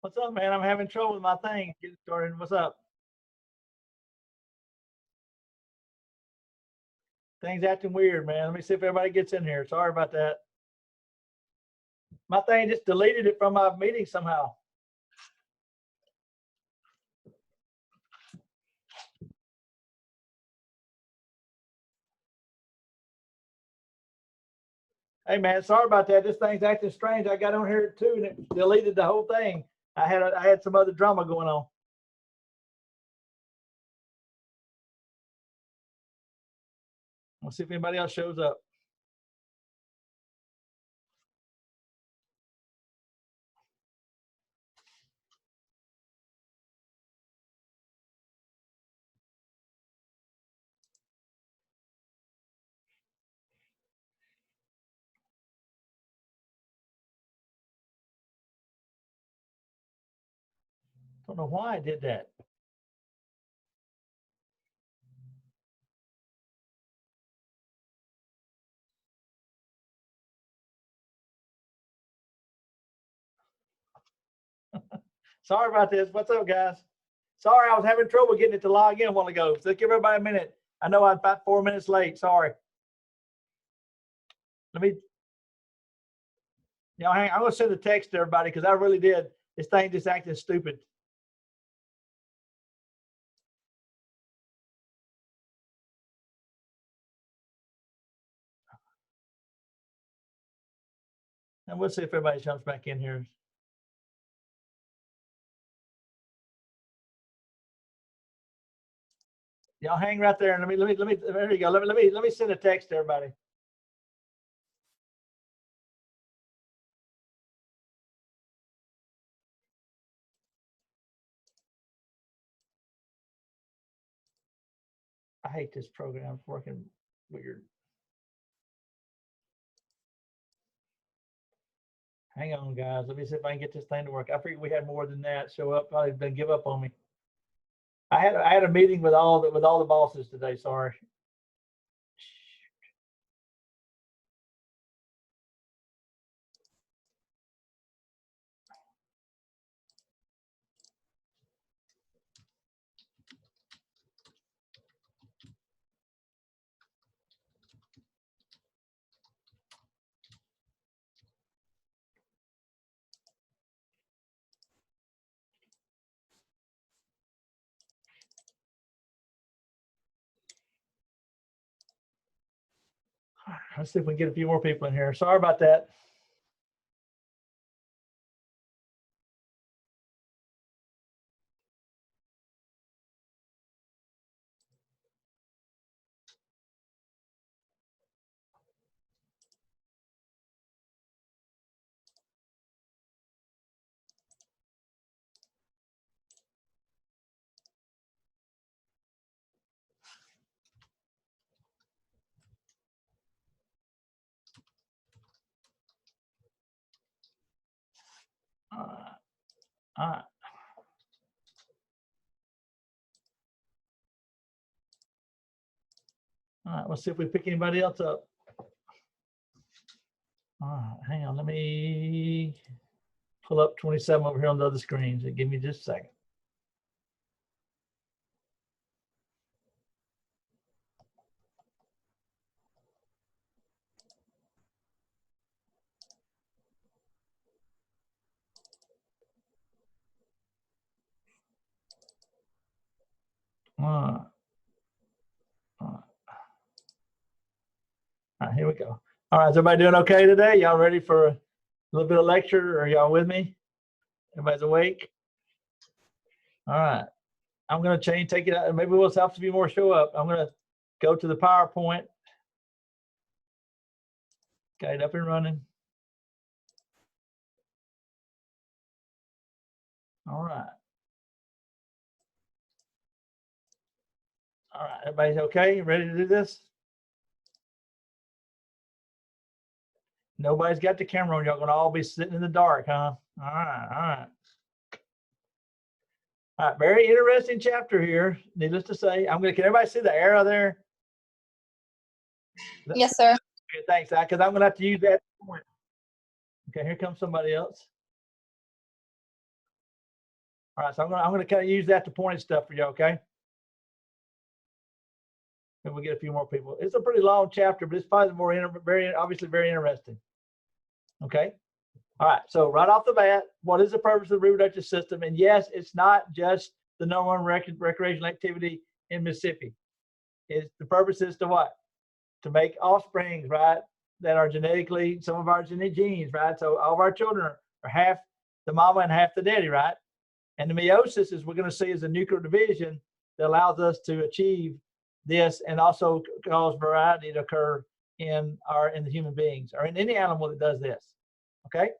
What's up, man? I'm having trouble with my thing getting started. What's up? Things acting weird, man. Let me see if everybody gets in here. Sorry about that. My thing just deleted it from my meeting somehow. Hey, man, sorry about that. This thing's acting strange. I got on here too, and it deleted the whole thing. I had some other drama going on. Let's see if anybody else shows up. Don't know why I did that. Sorry about this. What's up, guys? Sorry, I was having trouble getting it to log in a while ago. So give everybody a minute. I know I'm about 4 minutes late. Sorry. Let me, hang. I'm gonna send a text to everybody because I really did. This thing just acting stupid. And we'll see if everybody jumps back in here. Y'all hang right there. And let me, there you go. Let me send a text to everybody. I hate this program. It's working weird. Hang on, guys. Let me see if I can get this thing to work. I figured we had more than that show up. Probably been give up on me. I had a meeting with all the bosses today. Sorry. Let's see if we can get a few more people in here. Sorry about that. All right. All right, let's see if we pick anybody else up. All right, hang on. Let me pull up 27 over here on the other screen. So give me just a second. All right, here we go. All right, is everybody doing okay today? Y'all ready for a little bit of lecture? Are y'all with me? Everybody's awake? All right. I'm going to take it out. Maybe we'll have a few more show up. I'm going to go to the PowerPoint. Got it up and running. All right. All right, everybody's okay? Ready to do this? Nobody's got the camera on. Y'all gonna all be sitting in the dark, huh? All right, all right. All right, very interesting chapter here. Needless to say, can everybody see the arrow there? Yes, sir. Okay, thanks, because I'm gonna have to use that point. Okay, here comes somebody else. All right, so I'm gonna kind of use that to point at stuff for you, okay? And we'll get a few more people. It's a pretty long chapter, but it's probably obviously very interesting. Okay. All right. So right off the bat, what is the purpose of the reproductive system? And yes, it's not just the number one recreational activity in Mississippi. The purpose is to what? To make offsprings, right? That are genetically, some of our genetic genes, right? So all of our children are half the mama and half the daddy, right? And the meiosis, as we're going to see, is a nuclear division that allows us to achieve this and also cause variety to occur in the human beings or in any animal that does this. Okay.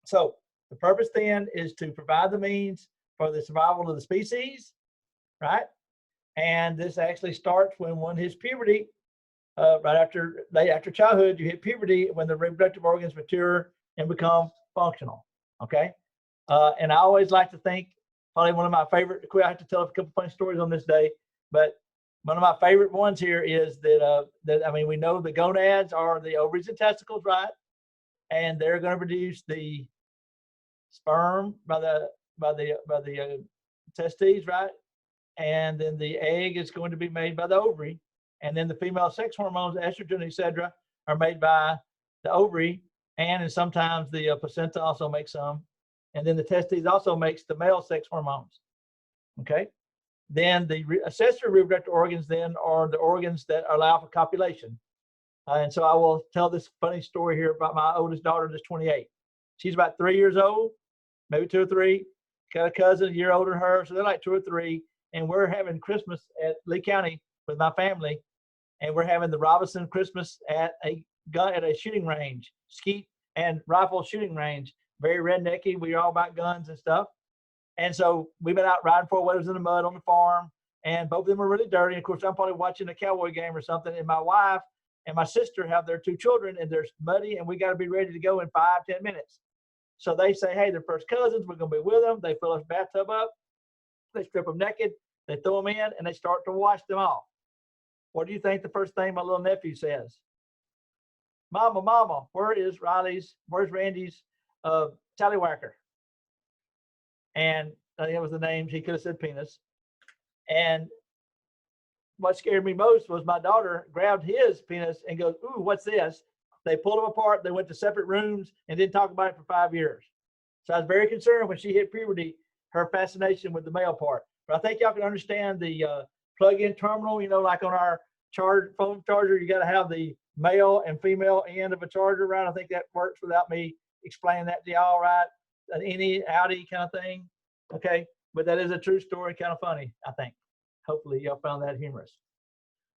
So the purpose then is to provide the means for the survival of the species, right? And this actually starts when one hits puberty. Right after childhood, you hit puberty when the reproductive organs mature and become functional. Okay. And I always like to think, probably one of my favorite, I have to tell a couple funny stories on this day, but one of my favorite ones here is that we know the gonads are the ovaries and testicles, right? And they're going to produce the sperm by the testes, right? And then the egg is going to be made by the ovary, and then the female sex hormones, estrogen, etc., are made by the ovary, and sometimes the placenta also makes some, and then the testes also makes the male sex hormones. Okay. Then the accessory reproductive organs then are the organs that allow for copulation. And so I will tell this funny story here about my oldest daughter, that's 28. She's about 3 years old, maybe 2 or 3. Got a cousin a year older than her, so they're like 2 or 3. And we're having Christmas at Lee County with my family, and we're having the Robison Christmas at a shooting range, skeet and rifle shooting range. Very rednecky. We're all about guns and stuff. And so we've been out riding 4-wheelers in the mud on the farm, and both of them are really dirty. Of course, I'm probably watching a cowboy game or something, and my wife and my sister have their 2 children, and they're muddy, and we got to be ready to go in 5-10 minutes. So they say, hey, they're first cousins. We're going to be with them. They fill us bathtub up. They strip them naked. They throw them in, and they start to wash them off. What do you think the first thing my little nephew says? Mama, where's Randy's tallywhacker? And I think that was the name. He could have said penis. And what scared me most was my daughter grabbed his penis and goes, ooh, what's this? They pulled them apart. They went to separate rooms and didn't talk about it for 5 years. So I was very concerned when she hit puberty, her fascination with the male part. But I think y'all can understand the plug-in terminal, like on our phone charger, you got to have the male and female end of a charger, right? I think that works without me explaining that to y'all, right? An any outie kind of thing. Okay. But that is a true story, kind of funny, I think. Hopefully y'all found that humorous.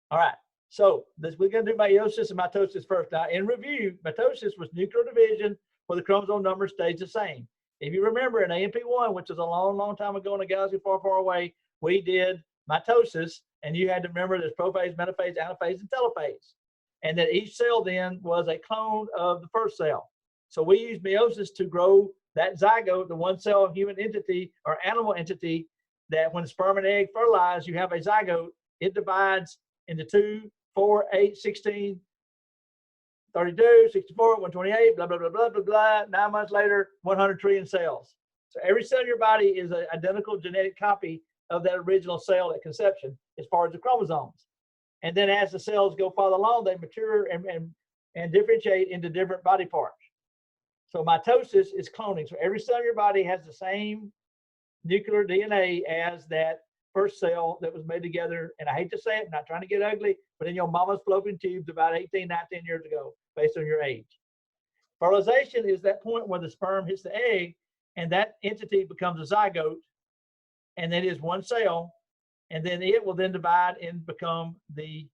All right. So we're going to do meiosis and mitosis first. Now, in review, mitosis was nuclear division where the chromosome number stays the same. If you remember in A&PII, which was a long, long time ago in a galaxy far, far away, we did mitosis, and you had to remember there's prophase, metaphase, anaphase, and telophase. And that each cell then was a clone of the first cell. So we use meiosis to grow that zygote, the one cell human entity or animal entity, that when sperm and egg fertilize, you have a zygote. It divides into 2, 4, 8, 16, 32, 64, 128, blah, blah, blah, blah, blah, blah. 9 months later, 100 trillion cells. So every cell in your body is an identical genetic copy of that original cell at conception as far as the chromosomes. And then as the cells go farther along, they mature and differentiate into different body parts. So mitosis is cloning. So every cell in your body has the same nuclear DNA as that first cell that was made together. And I hate to say it, I'm not trying to get ugly, but in your mama's fallopian tubes about 18, 19 years ago, based on your age. Fertilization is that point where the sperm hits the egg and that entity becomes a zygote, and then is one cell, and then it will then divide and become the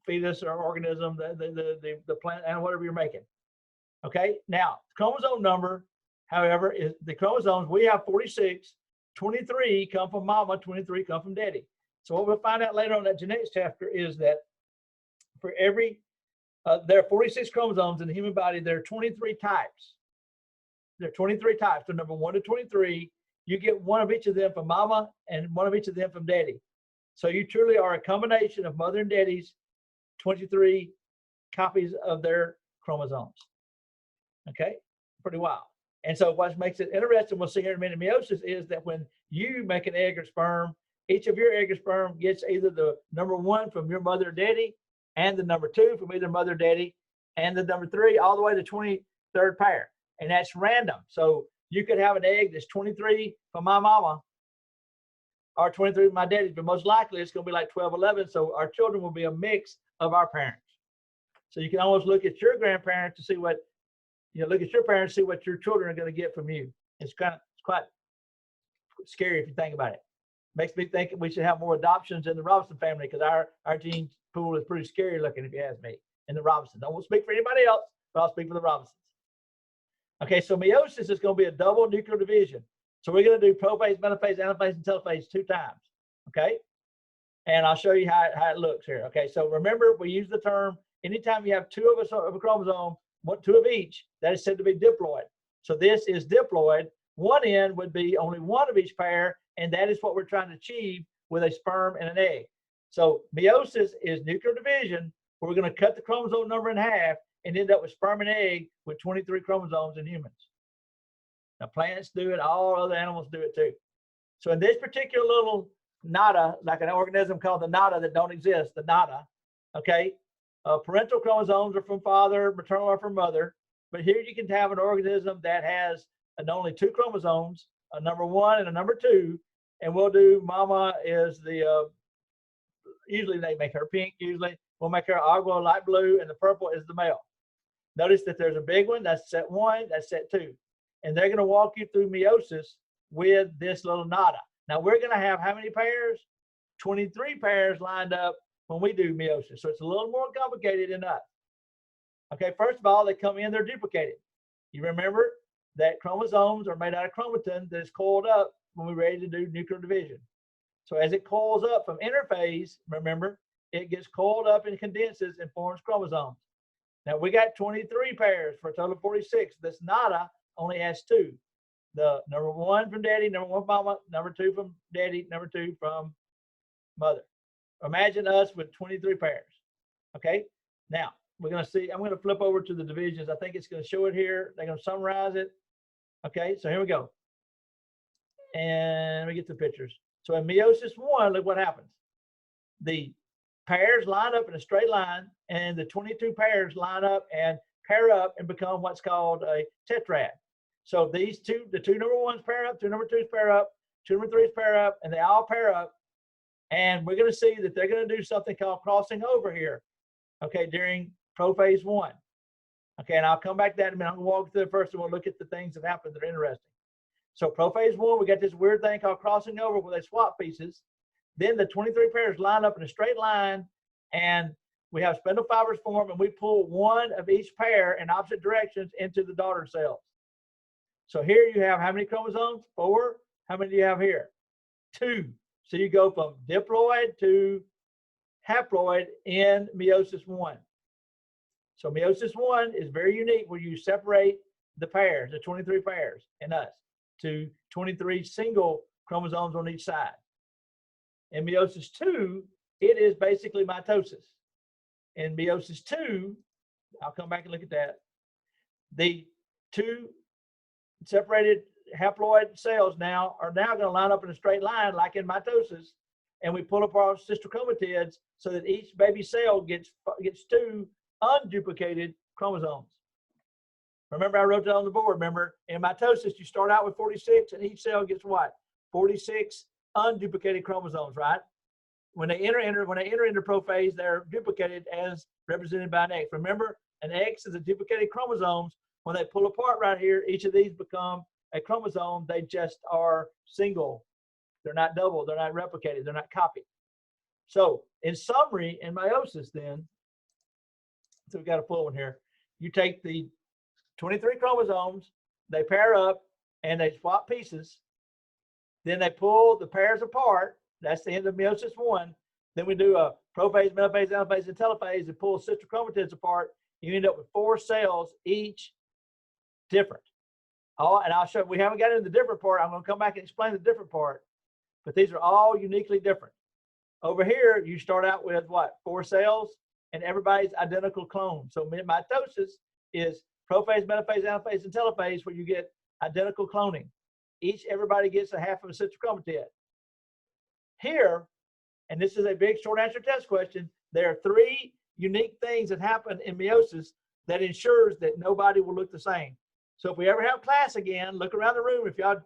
fetus or organism, the plant, and whatever you're making. Okay, now chromosome number, however, is the chromosomes. We have 46, 23 come from mama, 23 come from daddy. So what we'll find out later on that genetics chapter is that for every, there are 46 chromosomes in the human body. There are 23 types. There are 23 types. So number 1 to 23, you get one of each of them from mama and one of each of them from daddy. So you truly are a combination of mother and daddy's 23 copies of their chromosomes. Okay, pretty wild. And so what makes it interesting, we'll see here in a minute, meiosis is that when you make an egg or sperm, each of your egg or sperm gets either the number 1 from your mother or daddy, and the number 2 from either mother or daddy, and the number 3 all the way to 23rd pair. And that's random. So you could have an egg that's 23 from my mama or 23 from my daddy, but most likely it's going to be like 12, 11. So our children will be a mix of our parents. So you can almost look at your grandparents to see what, look at your parents, see what your children are going to get from you. It's quite scary if you think about it. Makes me think we should have more adoptions in the Robison family, because our gene pool is pretty scary looking, if you ask me, in the Robisons. I won't speak for anybody else, but I'll speak for the Robisons. Okay, so meiosis is going to be a double nuclear division. So we're going to do prophase, metaphase, anaphase, and telophase 2 times. Okay, and I'll show you how it looks here. Okay, so remember, we use the term anytime you have 2 of a chromosome, 2 of each, that is said to be diploid. So this is diploid. One end would be only 1 of each pair, and that is what we're trying to achieve with a sperm and an egg. So meiosis is nuclear division, where we're going to cut the chromosome number in half and end up with sperm and egg with 23 chromosomes in humans. Now, plants do it, all other animals do it too. So in this particular little nada, like an organism called the nada that don't exist, the nada, okay, parental chromosomes are from father, maternal are from mother, but here you can have an organism that has only 2 chromosomes, a number 1 and a number 2, and we'll do mama is the, usually they make her pink, usually we'll make her agua light blue, and the purple is the male. Notice that there's a big one, that's set 1, that's set 2. And they're going to walk you through meiosis with this little nada. Now we're going to have how many pairs? 23 pairs lined up when we do meiosis. So it's a little more complicated than us. Okay, first of all, they come in, they're duplicated. You remember that chromosomes are made out of chromatin that is coiled up when we're ready to do nuclear division. So as it coils up from interphase, remember, it gets coiled up and condenses and forms chromosomes. Now we got 23 pairs for a total of 46. This nada only has 2. The number 1 from daddy, number 1 from mama, number 2 from daddy, number 2 from mother. Imagine us with 23 pairs. Okay, now we're going to see, I'm going to flip over to the divisions. I think it's going to show it here. They're going to summarize it. Okay, so here we go. And we get the pictures. So in meiosis 1, look what happens. The pairs line up in a straight line, and the 22 pairs line up and pair up and become what's called a tetrad. So these two, the 2 number 1s pair up, 2 number 2s pair up, 2 number 3s pair up, and they all pair up. And we're going to see that they're going to do something called crossing over here, okay, during prophase 1. Okay, and I'll come back to that in a minute. I'm going to walk through it first, and we'll look at the things that happen that are interesting. So prophase 1, we got this weird thing called crossing over where they swap pieces. Then the 23 pairs line up in a straight line, and we have spindle fibers form, and we pull 1 of each pair in opposite directions into the daughter cells. So here you have how many chromosomes? 4. How many do you have here? 2. So you go from diploid to haploid in meiosis 1. So meiosis 1 is very unique, where you separate the pairs, the 23 pairs in us, to 23 single chromosomes on each side. In meiosis 2, it is basically mitosis. In meiosis 2, I'll come back and look at that. The 2 separated haploid cells are now going to line up in a straight line like in mitosis, and we pull apart sister chromatids so that each baby cell gets 2 unduplicated chromosomes. Remember, I wrote that on the board. Remember, in mitosis, you start out with 46, and each cell gets what? 46 unduplicated chromosomes, right? When they enter into prophase, they're duplicated as represented by an X. Remember, an X is a duplicated chromosomes. When they pull apart right here, each of these become a chromosome. They just are single. They're not double. They're not replicated. They're not copied. So in summary, in meiosis then, so we've got a full one here. You take the 23 chromosomes, they pair up, and they swap pieces. Then they pull the pairs apart. That's the end of meiosis 1. Then we do a prophase, metaphase, anaphase, and telophase, and pull sister chromatids apart. You end up with 4 cells, each different. And I'll show, we haven't got into the different part. I'm going to come back and explain the different part, but these are all uniquely different. Over here, you start out with what? 4 cells, and everybody's identical clone. So mitosis is prophase, metaphase, anaphase, and telophase, where you get identical cloning. Everybody gets a half of a citrus chromatid. Here, and this is a big short answer test question, there are 3 unique things that happen in meiosis that ensures that nobody will look the same. So if we ever have class again, look around the room. If y'all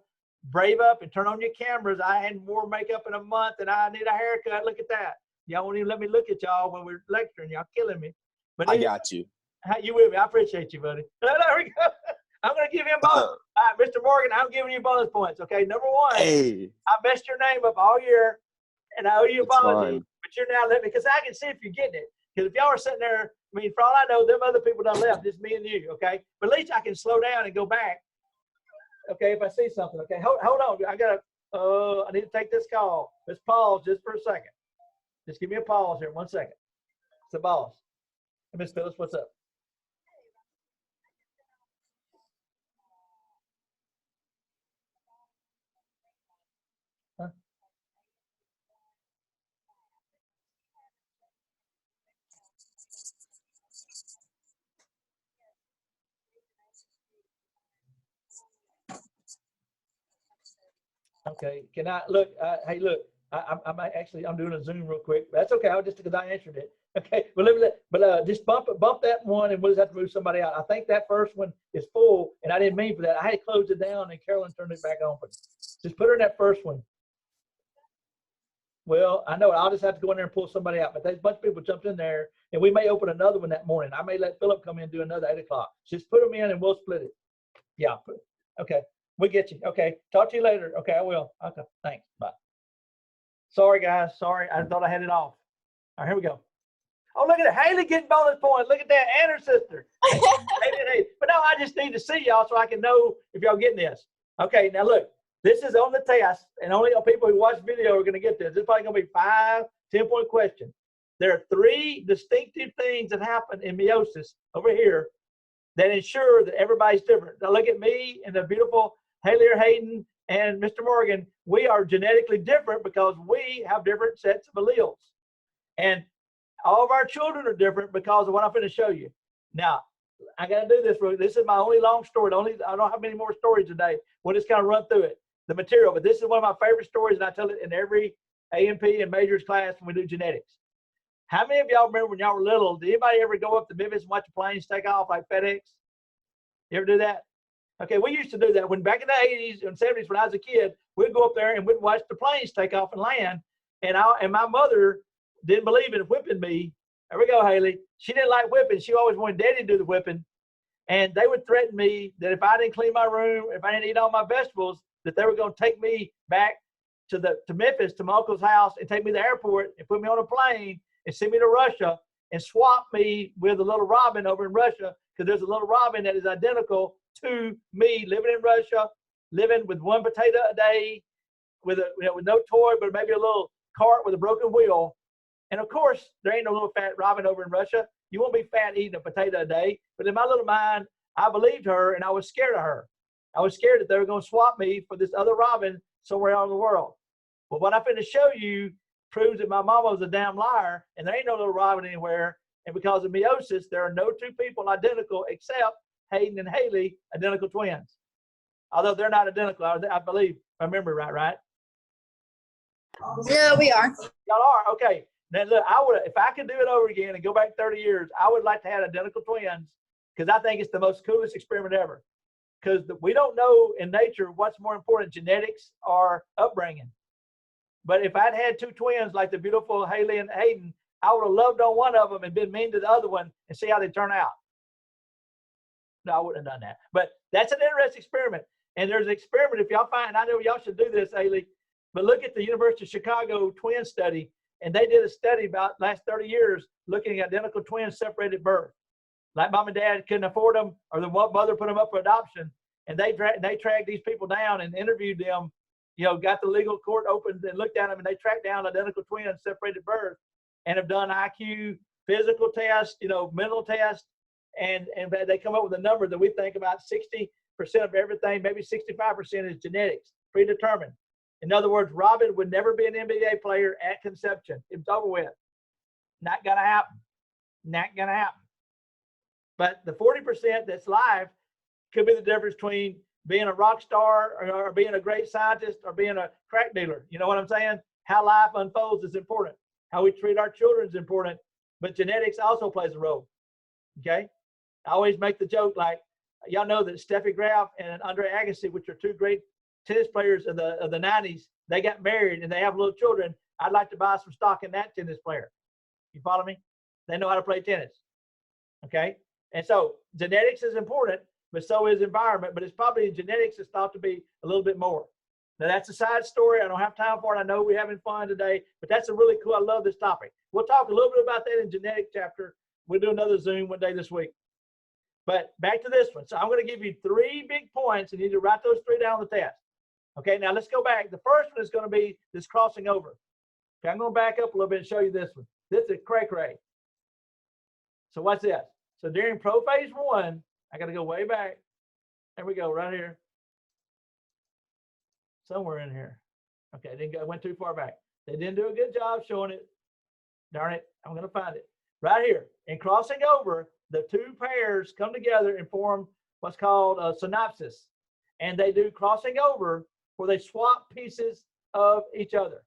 brave up and turn on your cameras, I hadn't wore makeup in a month and I need a haircut. Look at that. Y'all won't even let me look at y'all when we're lecturing. Y'all killing me. But I got you. You with me? I appreciate you, buddy. There we go. I'm going to give him bonus. All right, Mr. Morgan, I'm giving you bonus points. Okay, number 1, Hey, I messed your name up all year, and I owe you it's apology. fine. But you're now letting me, because I can see if you're getting it. Because if y'all are sitting there, I mean, for all I know, them other people done left, just me and you. Okay, but at least I can slow down and go back. Okay, if I see something. Okay, hold on. I need to take this call. Let's pause just for a second. Just give me a pause here. 1 second. It's the boss. Hey, Miss Phyllis, what's up? Huh? Okay, can I look? Hey, look, I'm doing a Zoom real quick. That's okay. I'll just because I answered it. Okay, but just bump that one, and we'll just have to move somebody out. I think that first one is full, and I didn't mean for that. I had to close it down, and Carolyn turned it back on. Just put her in that first one. Well, I know I'll just have to go in there and pull somebody out. But there's a bunch of people jumped in there, and we may open another one that morning. I may let Philip come in and do another 8 o'clock. Just put them in, and we'll split it. Yeah. Okay. We get you. Okay. Talk to you later. Okay, I will. Okay. Thanks. Bye. Sorry, guys. Sorry. I thought I had it off. All right, here we go. Oh, look at it. Haley getting bonus points. Look at that. And her sister. Hey. But no, I just need to see y'all so I can know if y'all getting this. Okay, now look. This is on the test, and only people who watch video are going to get this. This is probably going to be 5 10-point questions. There are 3 distinctive things that happen in meiosis over here that ensure that everybody's different. Now look at me and the beautiful Haley or Hayden and Mr. Morgan. We are genetically different because we have different sets of alleles. And all of our children are different because of what I'm going to show you. Now, I got to do this. This is my only long story. I don't have many more stories today. We'll just kind of run through it, the material. But this is one of my favorite stories, and I tell it in every A&PII and majors class when we do genetics. How many of y'all remember when y'all were little, did anybody ever go up to Memphis and watch the planes take off like FedEx? You ever do that? Okay, we used to do that. When back in the 80s and 70s when I was a kid, we'd go up there and we'd watch the planes take off and land. And my mother didn't believe in whipping me. There we go, Haley. She didn't like whipping. She always wanted Daddy to do the whipping. And they would threaten me that if I didn't clean my room, if I didn't eat all my vegetables, that they were going to take me back to Memphis, to my uncle's house, and take me to the airport and put me on a plane and send me to Russia and swap me with a little Robin over in Russia, because there's a little Robin that is identical to me, living in Russia, living with 1 potato a day, with no toy, but maybe a little cart with a broken wheel. And of course, there ain't no little fat Robin over in Russia. You won't be fat eating a potato a day. But in my little mind, I believed her, and I was scared of her. I was scared that they were going to swap me for this other Robin somewhere out in the world. Well, what I'm going to show you proves that my mama was a damn liar, and there ain't no little Robin anywhere. And because of meiosis, there are no 2 people identical except Hayden and Haley, identical twins. Although they're not identical, I believe, if I remember right? No, we are. Y'all are? Okay. Now look, if I could do it over again and go back 30 years, I would like to have identical twins, because I think it's the most coolest experiment ever. Because we don't know in nature what's more important, genetics or upbringing. But if I'd had 2 twins like the beautiful Haley and Hayden, I would have loved on one of them and been mean to the other one and see how they turn out. No, I wouldn't have done that. But that's an interesting experiment. And there's an experiment, if y'all find, I know y'all should do this, Haley, but look at the University of Chicago twin study. And they did a study about last 30 years looking at identical twins separated at birth. Like mom and dad couldn't afford them, or the mother put them up for adoption. And they tracked these people down and interviewed them, got the legal court opened and looked at them, and they tracked down identical twins separated at birth and have done IQ, physical tests, mental tests. And they come up with a number that we think about 60% of everything, maybe 65% is genetics, predetermined. In other words, Robin would never be an NBA player at conception. It's over with. Not going to happen. Not going to happen. But the 40% that's live could be the difference between being a rock star or being a great scientist or being a crack dealer. You know what I'm saying? How life unfolds is important. How we treat our children is important, but genetics also plays a role. Okay. I always make the joke, like, y'all know that Steffi Graf and Andre Agassi, which are two great tennis players of the 90s, they got married and they have little children. I'd like to buy some stock in that tennis player. You follow me? They know how to play tennis. Okay. And so genetics is important, but so is environment. But it's probably genetics is thought to be a little bit more. Now, that's a side story. I don't have time for it. I know we're having fun today, but that's a really cool. I love this topic. We'll talk a little bit about that in genetic chapter. We'll do another Zoom one day this week. But back to this one. So I'm going to give you 3 big points, and you need to write those 3 down on the test. Okay, now let's go back. The first one is going to be this crossing over. Okay, I'm going to back up a little bit and show you this one. This is cray-cray. So what's this? So during prophase 1, I got to go way back. There we go, right here. Somewhere in here. Okay, I didn't go, went too far back. They didn't do a good job showing it. Darn it, I'm going to find it. Right here. In crossing over, the 2 pairs come together and form what's called a synapsis. And they do crossing over where they swap pieces of each other.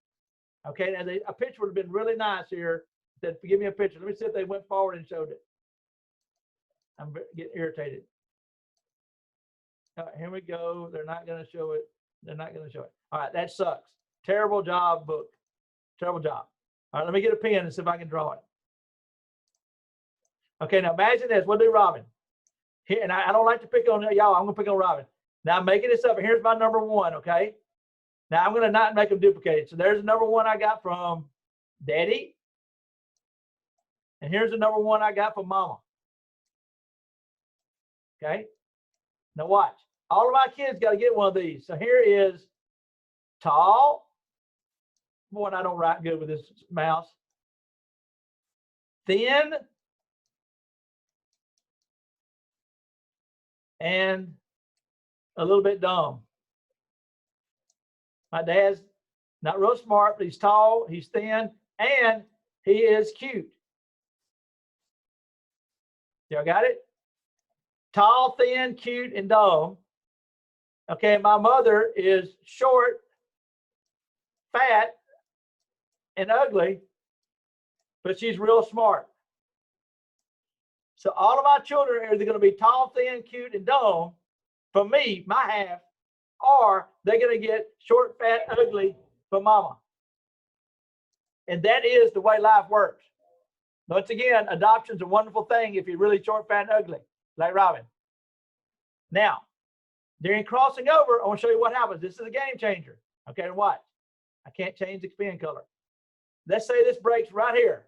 Okay, and a picture would have been really nice here. That, give me a picture. Let me see if they went forward and showed it. I'm getting irritated. All right, here we go. They're not going to show it. They're not going to show it. All right, that sucks. Terrible job, book. Terrible job. All right, let me get a pen and see if I can draw it. Okay, now imagine this. We'll do Robin. Here, and I don't like to pick on y'all. I'm going to pick on Robin. Now I'm making this up, and here's my number 1, okay? Now I'm going to not make them duplicated. So there's the number 1 I got from Daddy. And here's the number 1 I got from Mama. Okay? Now watch. All of my kids got to get one of these. So here is tall. Boy, I don't write good with this mouse. Thin. And a little bit dumb. My dad's not real smart, but he's tall, he's thin, and he is cute. Y'all got it? Tall, thin, cute, and dumb. Okay, my mother is short, fat, and ugly, but she's real smart. So all of my children are either going to be tall, thin, cute, and dumb from me, my half, or they're going to get short, fat, ugly from mama. And that is the way life works. Once again, adoption's a wonderful thing if you're really short, fat, and ugly, like Robin. Now, during crossing over, I want to show you what happens. This is a game changer. Okay, watch. I can't change the pen color. Let's say this breaks right here.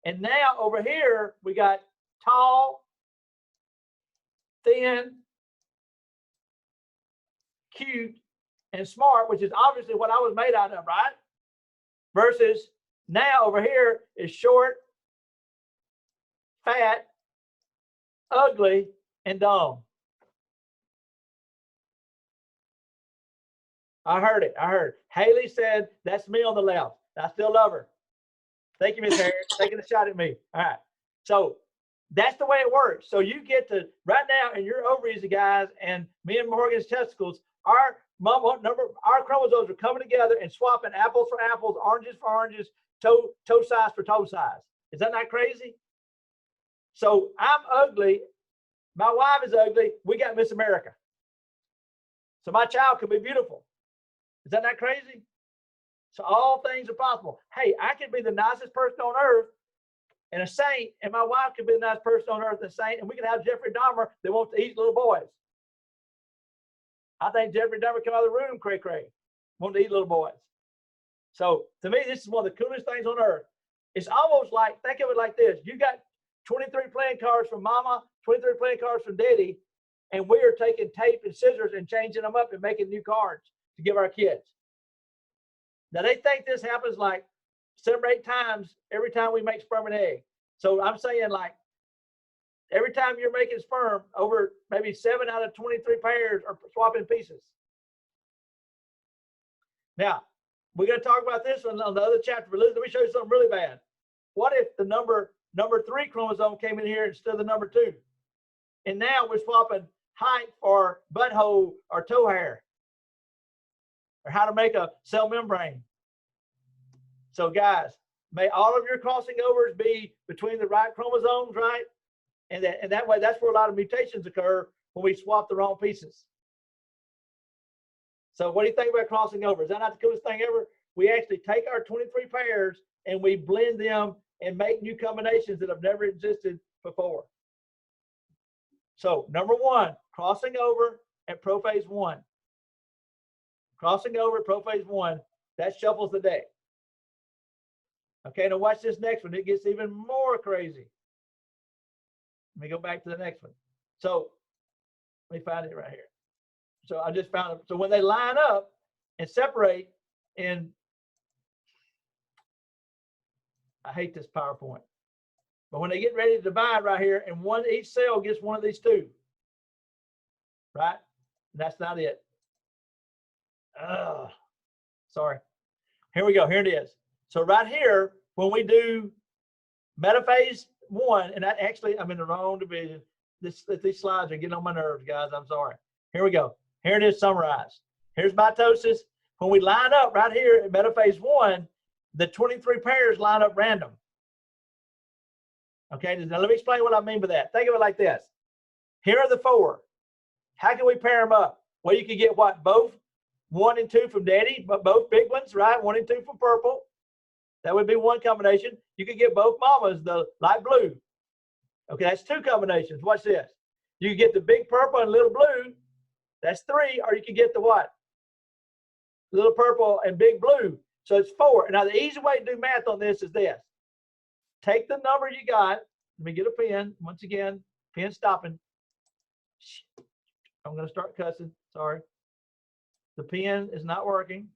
And now over here, we got tall, thin, cute, and smart, which is obviously what I was made out of, right? Versus now over here is short, fat, ugly, and dumb. I heard it. I heard. Haley said, that's me on the left. I still love her. Thank you, Miss Harris, taking a shot at me. All right. So that's the way it works. So you get to, right now, in your ovaries, guys, and me and Morgan's testicles, our chromosomes are coming together and swapping apples for apples, oranges for oranges, toe size for toe size. Is that not crazy? So I'm ugly. My wife is ugly. We got Miss America. So my child could be beautiful. Is that not crazy? So all things are possible. Hey, I could be the nicest person on earth and a saint, and my wife could be the nicest person on earth and a saint, and we could have Jeffrey Dahmer that wants to eat little boys. I think Jeffrey Dahmer come out of the room cray-cray, wanting to eat little boys. So to me, this is one of the coolest things on earth. It's almost like, think of it like this. You got 23 playing cards from mama, 23 playing cards from daddy, and we are taking tape and scissors and changing them up and making new cards to give our kids. Now they think this happens like 7 or 8 times every time we make sperm and egg. So I'm saying, like, every time you're making sperm, over maybe 7 out of 23 pairs are swapping pieces. Now, we're going to talk about this on the other chapter, but let me show you something really bad. What if the number 3 chromosome came in here instead of the number 2? And now we're swapping height for butthole or toe hair, or how to make a cell membrane. So guys, may all of your crossing overs be between the right chromosomes, right? And that way, that's where a lot of mutations occur when we swap the wrong pieces. So what do you think about crossing over? Is that not the coolest thing ever? We actually take our 23 pairs and we blend them and make new combinations that have never existed before. So number one, crossing over at prophase 1. Crossing over at prophase 1, that shuffles the deck. Okay, now watch this next one. It gets even more crazy. Let me go back to the next one. So let me find it right here. So I just found it. So when they line up and separate in, I hate this PowerPoint, but when they get ready to divide right here, and each cell gets one of these two, right? And that's not it. Sorry. Here we go. Here it is. So right here, when we do metaphase 1, and I'm in the wrong division. These slides are getting on my nerves, guys. I'm sorry. Here we go. Here it is summarized. Here's mitosis. When we line up right here at metaphase 1, the 23 pairs line up random. Okay, now let me explain what I mean by that. Think of it like this. Here are the 4. How can we pair them up? Well, you can get what? Both 1 and 2 from daddy, but both big ones, right? 1 and 2 from purple. That would be one combination. You could get both mamas, the light blue. Okay, that's 2 combinations. Watch this. You can get the big purple and little blue. That's 3. Or you can get the what? Little purple and big blue. So it's 4. Now, the easy way to do math on this is this. Take the number you got. Let me get a pen. Once again, pen stopping. I'm going to start cussing. Sorry. The pen is not working.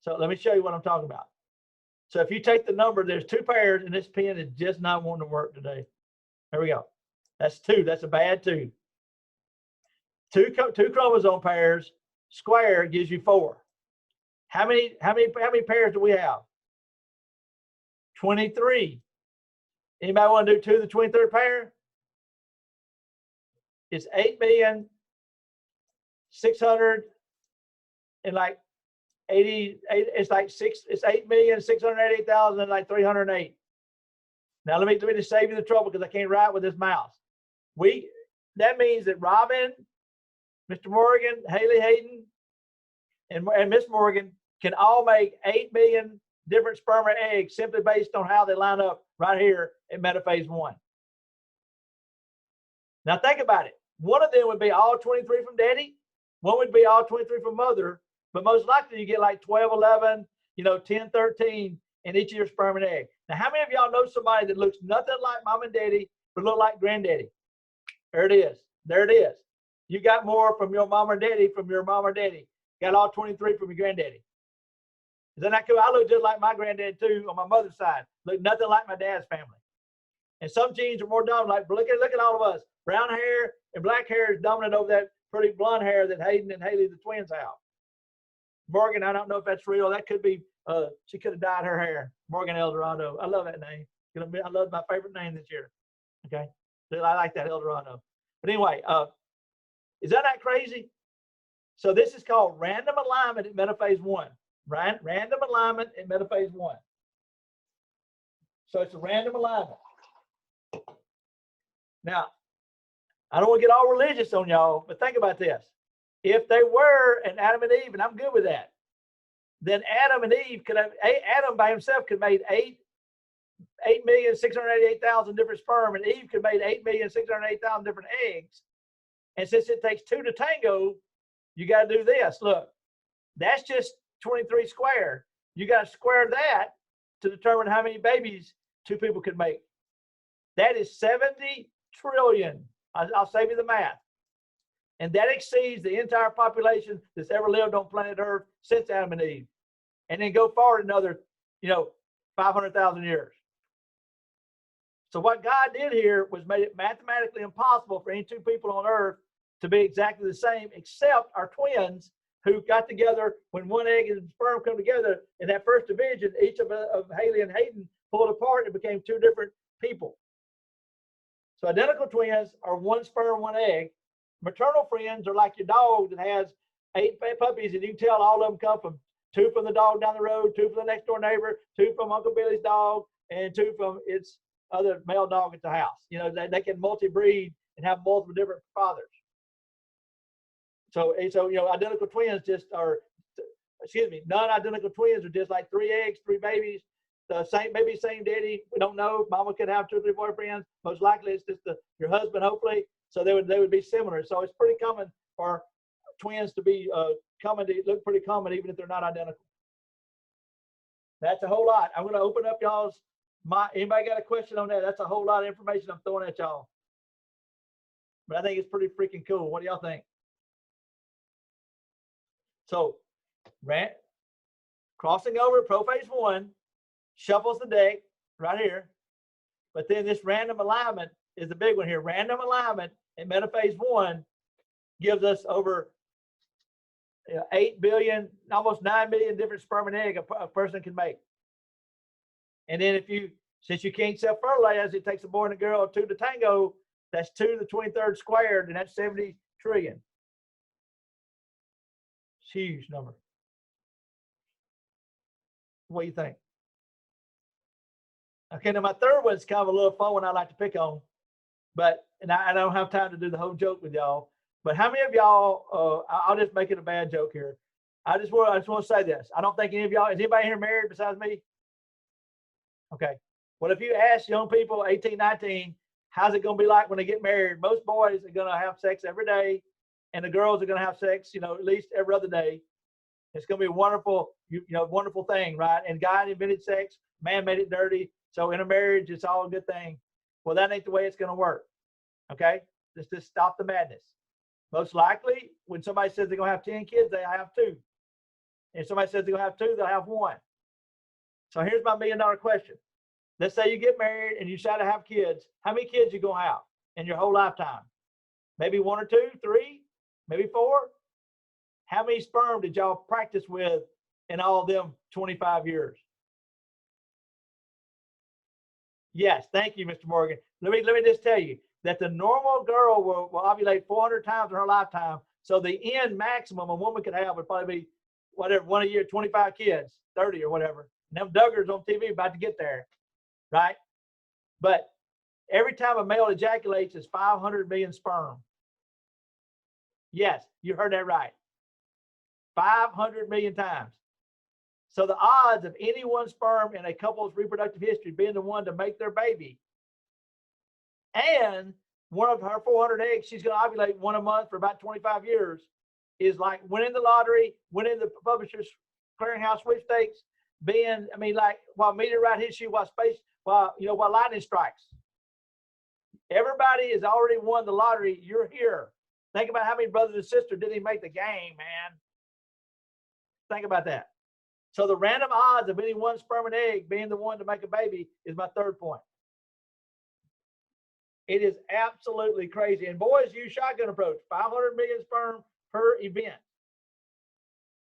So let me show you what I'm talking about. So if you take the number, there's 2 pairs, and this pen is just not wanting to work today. There we go. That's 2. That's a bad 2. Two chromosome pairs square gives you 4. How many pairs do we have? 23. Anybody want to do 2 to the 23rd pair? It's 8,600 and like 80. It's like 8,688,000 and like 308. Now let me just save you the trouble because I can't write with this mouse. That means that Robin, Mr. Morgan, Haley Hayden, and Miss Morgan can all make 8 million different sperm or eggs simply based on how they line up right here in metaphase 1. Now think about it. One of them would be all 23 from daddy. One would be all 23 from mother. But most likely you get like 12, 11, 10, 13 in each of your sperm and egg. Now, how many of y'all know somebody that looks nothing like mom and daddy, but look like granddaddy? There it is. There it is. You got more from your mom or daddy from your mom or daddy. Got all 23 from your granddaddy. Is that not cool? I look just like my granddad too on my mother's side. Look nothing like my dad's family. And some genes are more dominant. Like, look at all of us. Brown hair and black hair is dominant over that pretty blonde hair that Hayden and Haley, the twins, have. Morgan, I don't know if that's real. That could be, she could have dyed her hair. Morgan Eldorado. I love that name. I love my favorite name this year. Okay. I like that, Eldorado. But anyway, is that not crazy? So this is called random alignment at metaphase 1. Random alignment at metaphase 1. So it's a random alignment. Now, I don't want to get all religious on y'all, but think about this. If they were an Adam and Eve, and I'm good with that, then Adam and Eve could have, Adam by himself could have made 8,688,000 different sperm, and Eve could have made 8,688,000 different eggs. And since it takes 2 to tango, you got to do this. Look, that's just 23 squared. You got to square that to determine how many babies 2 people could make. That is 70 trillion. I'll save you the math. And that exceeds the entire population that's ever lived on planet Earth since Adam and Eve. And then go forward another, 500,000 years. So what God did here was made it mathematically impossible for any 2 people on Earth to be exactly the same, except our twins who got together when one egg and sperm come together in that first division. Each of Haley and Hayden pulled apart and became 2 different people. So identical twins are one sperm, one egg. Maternal friends are like your dog that has 8 puppies, and you can tell all of them come from 2 from the dog down the road, 2 from the next door neighbor, 2 from Uncle Billy's dog, and 2 from its other male dog at the house. You know, they can multi-breed and have multiple different fathers. So you know, identical twins just are, excuse me, non-identical twins are just like 3 eggs, 3 babies, the same baby, same daddy. We don't know. Mama could have 2 or 3 boyfriends. Most likely, it's just your husband, hopefully. So they would be similar. So it's pretty common for twins to be common, to look pretty common, even if they're not identical. That's a whole lot. I'm going to open up y'all's. Anybody got a question on that? That's a whole lot of information I'm throwing at y'all. But I think it's pretty freaking cool. What do y'all think? So, crossing over prophase 1 shuffles the deck right here. But then this random alignment is the big one here. Random alignment in metaphase 1 gives us over 8 billion, almost 9 billion different sperm and egg a person can make. And then since you can't self-fertilize, it takes a boy and a girl 2 to tango. That's 2 to the 23rd squared, and that's 70 trillion. It's a huge number. What do you think? Okay, now my third one's kind of a little fun one I like to pick on, and I don't have time to do the whole joke with y'all. But how many of y'all? I'll just make it a bad joke here. I just want to say this. I don't think any of y'all. Is anybody here married besides me? Okay. Well, if you ask young people, 18, 19, how's it going to be like when they get married? Most boys are going to have sex every day, and the girls are going to have sex, you know, at least every other day. It's going to be a wonderful, wonderful thing, right? And God invented sex, man made it dirty. So in a marriage, it's all a good thing. Well, that ain't the way it's going to work. Okay? Let's just stop the madness. Most likely, when somebody says they're going to have 10 kids, they have 2. And if somebody says they're going to have 2, they'll have 1. So here's my $1 million question. Let's say you get married and you decide to have kids. How many kids you going to have in your whole lifetime? Maybe 1 or 2, 3, maybe 4. How many sperm did y'all practice with in all of them 25 years? Yes, thank you, Mr. Morgan. Let me just tell you that the normal girl will ovulate 400 times in her lifetime. So the end maximum a woman could have would probably be whatever, 1 a year, 25 kids, 30 or whatever. And them Duggars on TV about to get there, right? But every time a male ejaculates is 500 million sperm. Yes, you heard that right. 500 million times. So the odds of any one sperm in a couple's reproductive history being the one to make their baby, and one of her 400 eggs, she's going to ovulate 1 a month for about 25 years, is like winning the lottery, winning the Publishers Clearinghouse sweepstakes, while meteorite hits you, while lightning strikes. Everybody has already won the lottery. You're here. Think about how many brothers and sisters didn't even make the game, man. Think about that. So the random odds of any one sperm and egg being the one to make a baby is my third point. It is absolutely crazy. And boys use shotgun approach, 500 million sperm per event.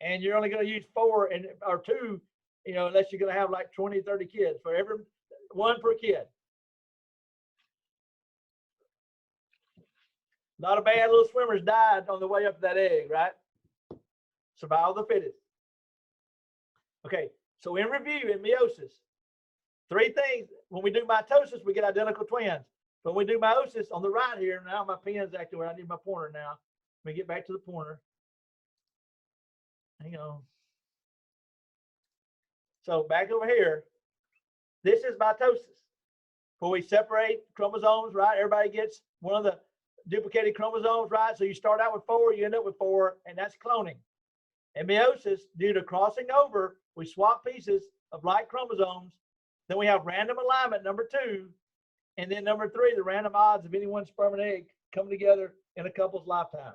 And you're only going to use 4 or 2, unless you're going to have like 20, 30 kids, for every 1 per kid. A lot of bad little swimmers died on the way up to that egg, right? Survival of the fittest. Okay, so in review, in meiosis, 3 things. When we do mitosis, we get identical twins. When we do meiosis, on the right here, now my pen's acting where I need my pointer now. Let me get back to the pointer. Hang on. So back over here, this is mitosis, where we separate chromosomes, right? Everybody gets one of the duplicated chromosomes, right? So you start out with 4, you end up with 4, and that's cloning. And meiosis, due to crossing over, we swap pieces of like chromosomes. Then we have random alignment, number 2. And then number 3, the random odds of any one sperm and egg coming together in a couple's lifetime.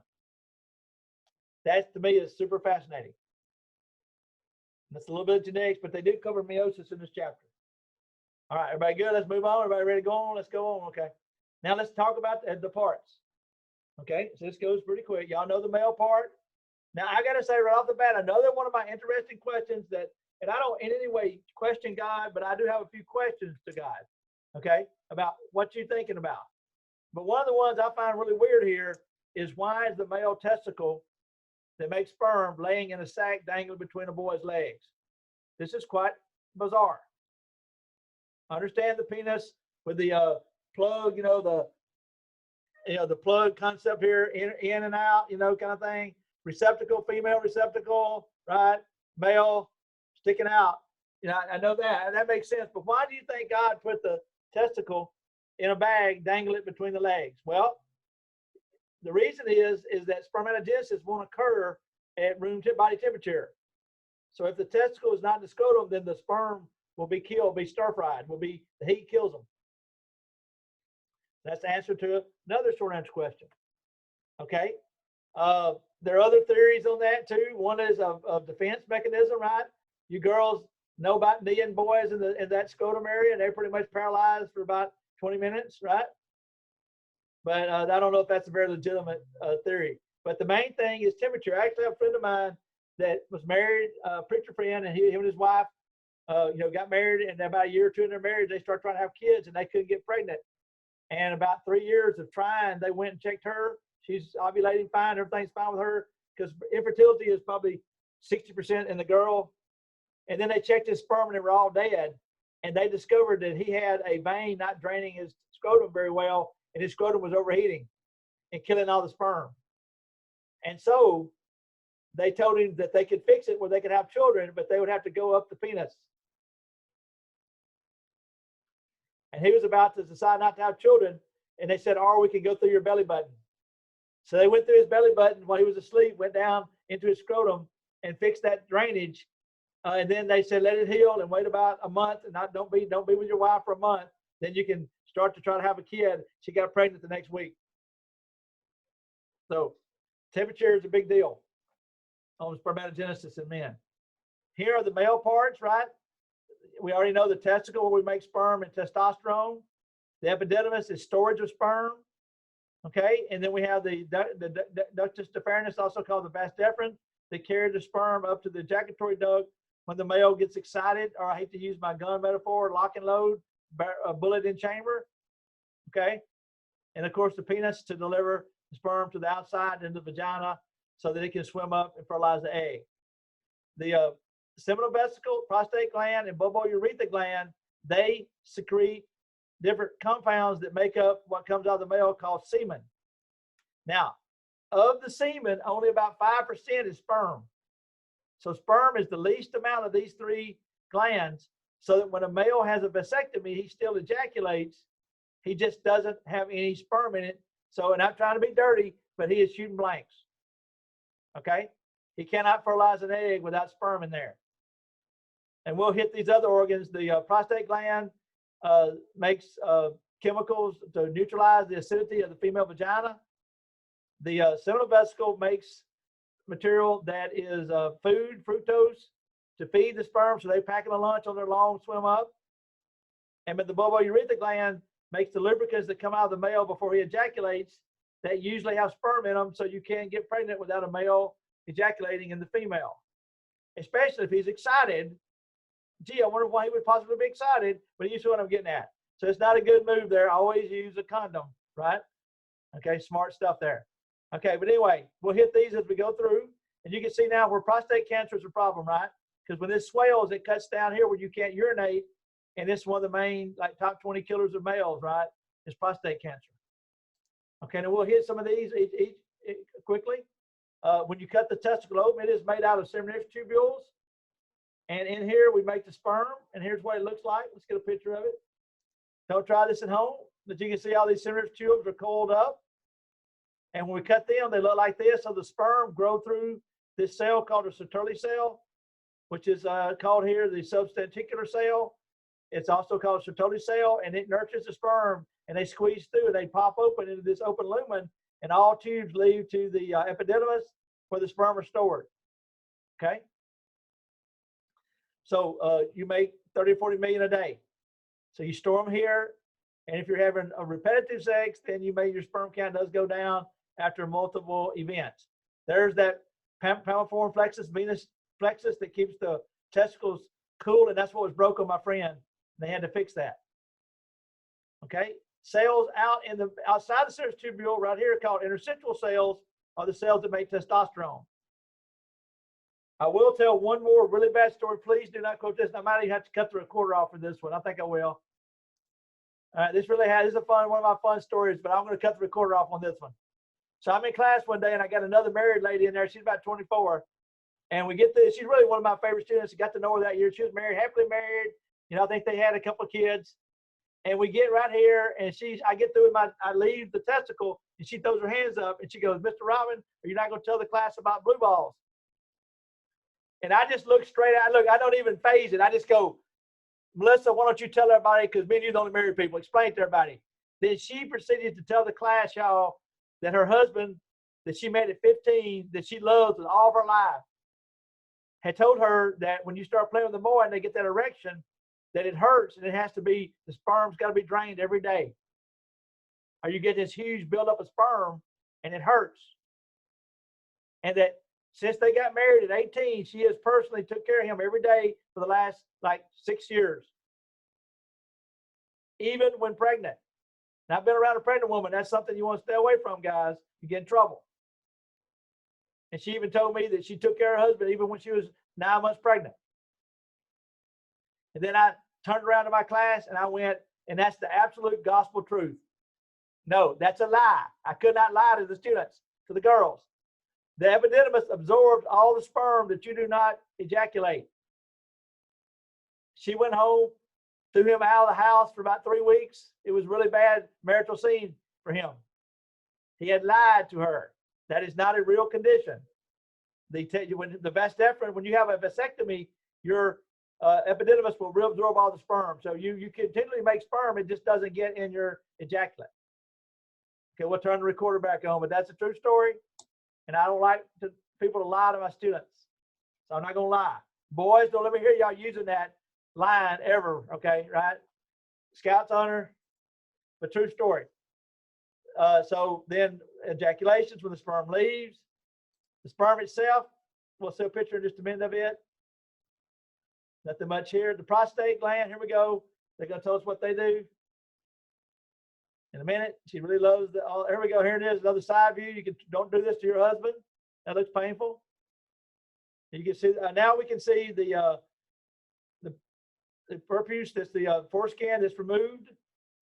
That, to me, is super fascinating. That's a little bit of genetics, but they do cover meiosis in this chapter. All right, everybody good? Let's move on. Everybody ready to go on? Let's go on. Okay. Now let's talk about the parts. Okay, so this goes pretty quick. Y'all know the male part. Now, I got to say right off the bat, I know that one of my interesting questions and I don't in any way question God, but I do have a few questions to God, okay, about what you're thinking about. But one of the ones I find really weird here is, why is the male testicle that makes sperm laying in a sack dangling between a boy's legs? This is quite bizarre. Understand the penis with the plug, the plug concept here, in and out, kind of thing. Receptacle, female receptacle, right? Male sticking out. I know that makes sense. But why do you think God put the testicle in a bag, dangle it between the legs? Well, the reason is that spermatogenesis won't occur at room body temperature. So if the testicle is not in the scrotum, then the sperm will be killed, be stir fried, the heat kills them. That's the answer to another short answer question. Okay. There are other theories on that too. One is of defense mechanism, right? You girls know about kneeing boys in that scrotum area, and they're pretty much paralyzed for about 20 minutes, right? But I don't know if that's a very legitimate theory. But the main thing is temperature. I actually have a friend of mine that was married, a preacher friend, and him and his wife, got married, and about a year or two in their marriage, they started trying to have kids, and they couldn't get pregnant. And about 3 years of trying, they went and checked her. She's ovulating fine. Everything's fine with her, because infertility is probably 60% in the girl. And then they checked his sperm, and they were all dead. And they discovered that he had a vein not draining his scrotum very well, and his scrotum was overheating and killing all the sperm. And so they told him that they could fix it where they could have children, but they would have to go up the penis. And he was about to decide not to have children, and they said, or we can go through your belly button. So they went through his belly button while he was asleep, went down into his scrotum and fixed that drainage. And then they said, let it heal and wait about a month, and don't be with your wife for a month. Then you can start to try to have a kid. She got pregnant the next week. So temperature is a big deal on spermatogenesis in men. Here are the male parts, right? We already know the testicle, where we make sperm and testosterone. The epididymis is storage of sperm. Okay, and then we have the ductus deferens, also called the vas deferens, that carry the sperm up to the ejaculatory duct when the male gets excited, or I hate to use my gun metaphor, lock and load, a bullet in chamber. Okay, and of course the penis to deliver the sperm to the outside into the vagina so that it can swim up and fertilize the egg. The seminal vesicle, prostate gland, and bulbourethra gland, they secrete different compounds that make up what comes out of the male called semen. Now, of the semen, only about 5% is sperm. So sperm is the least amount of these three glands, so that when a male has a vasectomy, he still ejaculates. He just doesn't have any sperm in it. So, and I'm trying to be dirty, but he is shooting blanks. Okay? He cannot fertilize an egg without sperm in there. And we'll hit these other organs. The prostate gland makes chemicals to neutralize the acidity of the female vagina. The seminal vesicle makes material that is food, fructose, to feed the sperm, so they pack them a lunch on their long swim up. And the bulbourethra gland makes the lubricants that come out of the male before he ejaculates, that usually have sperm in them, so you can't get pregnant without a male ejaculating in the female. Especially if he's excited. Gee, I wonder why he would possibly be excited, but you see what I'm getting at. So it's not a good move there. Always use a condom, right? Okay, smart stuff there. Okay, but anyway, we'll hit these as we go through. And you can see now where prostate cancer is a problem, right? Because when this swells, it cuts down here where you can't urinate. And this is one of the main, top 20 killers of males, right? Is prostate cancer. Okay, now we'll hit some of these each quickly. When you cut the testicle open, it is made out of seminary tubules. And in here, we make the sperm. And here's what it looks like. Let's get a picture of it. Don't try this at home. But you can see all these seminary tubes are coiled up. And when we cut them, they look like this. So the sperm grow through this cell called a Sertoli cell, which is called here the substanticular cell. It's also called Sertoli cell, and it nurtures the sperm, and they squeeze through, and they pop open into this open lumen, and all tubes lead to the epididymis where the sperm are stored. Okay? So you make 30 or 40 million a day. So you store them here, and if you're having a repetitive sex, then your sperm count does go down after multiple events. There's that palmaform plexus, venous plexus, that keeps the testicles cool, and that's what was broke on my friend. They had to fix that. Okay, cells outside the serous tubule right here called interstitial cells are the cells that make testosterone. I will tell one more really bad story. Please do not quote this. I might even have to cut the recorder off for this one. I think I will. All right, this is one of my fun stories, but I'm going to cut the recorder off on this one. So I'm in class one day and I got another married lady in there. She's about 24. And we get this. She's really one of my favorite students. I got to know her that year. She was married, happily married. You know, I think they had a couple of kids. And we get right here and I get through with I leave the testicle and she throws her hands up and she goes, Mr. Robin, are you not going to tell the class about blue balls? And I just look straight out. Look, I don't even phase it. I just go, Melissa, why don't you tell everybody, because me and you the only married people, explain to everybody. Then she proceeded to tell the class, y'all, that her husband, that she met at 15, that she loves with all of her life, had told her that when you start playing with the boy and they get that erection, that it hurts and it has to be, the sperm's got to be drained every day. Or you get this huge buildup of sperm and it hurts. And that since they got married at 18, she has personally took care of him every day for the last like 6 years. Even when pregnant. Now, I've been around a pregnant woman. That's something you want to stay away from, guys. You get in trouble. And she even told me that she took care of her husband even when she was 9 months pregnant. And then I turned around to my class and I went, and that's the absolute gospel truth. No, that's a lie. I could not lie to the students, to the girls. The epididymis absorbs all the sperm that you do not ejaculate. She went home, threw him out of the house for about 3 weeks. It was really bad marital scene for him. He had lied to her. That is not a real condition. They tell you when the vasectomy, when you have a vasectomy, your epididymis will reabsorb all the sperm. So you continually make sperm, it just doesn't get in your ejaculate. Okay, we'll turn the recorder back on, but that's a true story. And I don't like people to lie to my students. So I'm not going to lie. Boys, don't let me hear y'all using that line ever, okay, right? Scouts honor, but true story. So then ejaculations when the sperm leaves. The sperm itself, we'll see a picture in just a minute of it. Nothing much here. The prostate gland, here we go. They're going to tell us what they do in a minute. She really loves here we go. Here it is, another side view. You don't do this to your husband. That looks painful. You can see, now we can see the prepuce, that's the foreskin that's removed.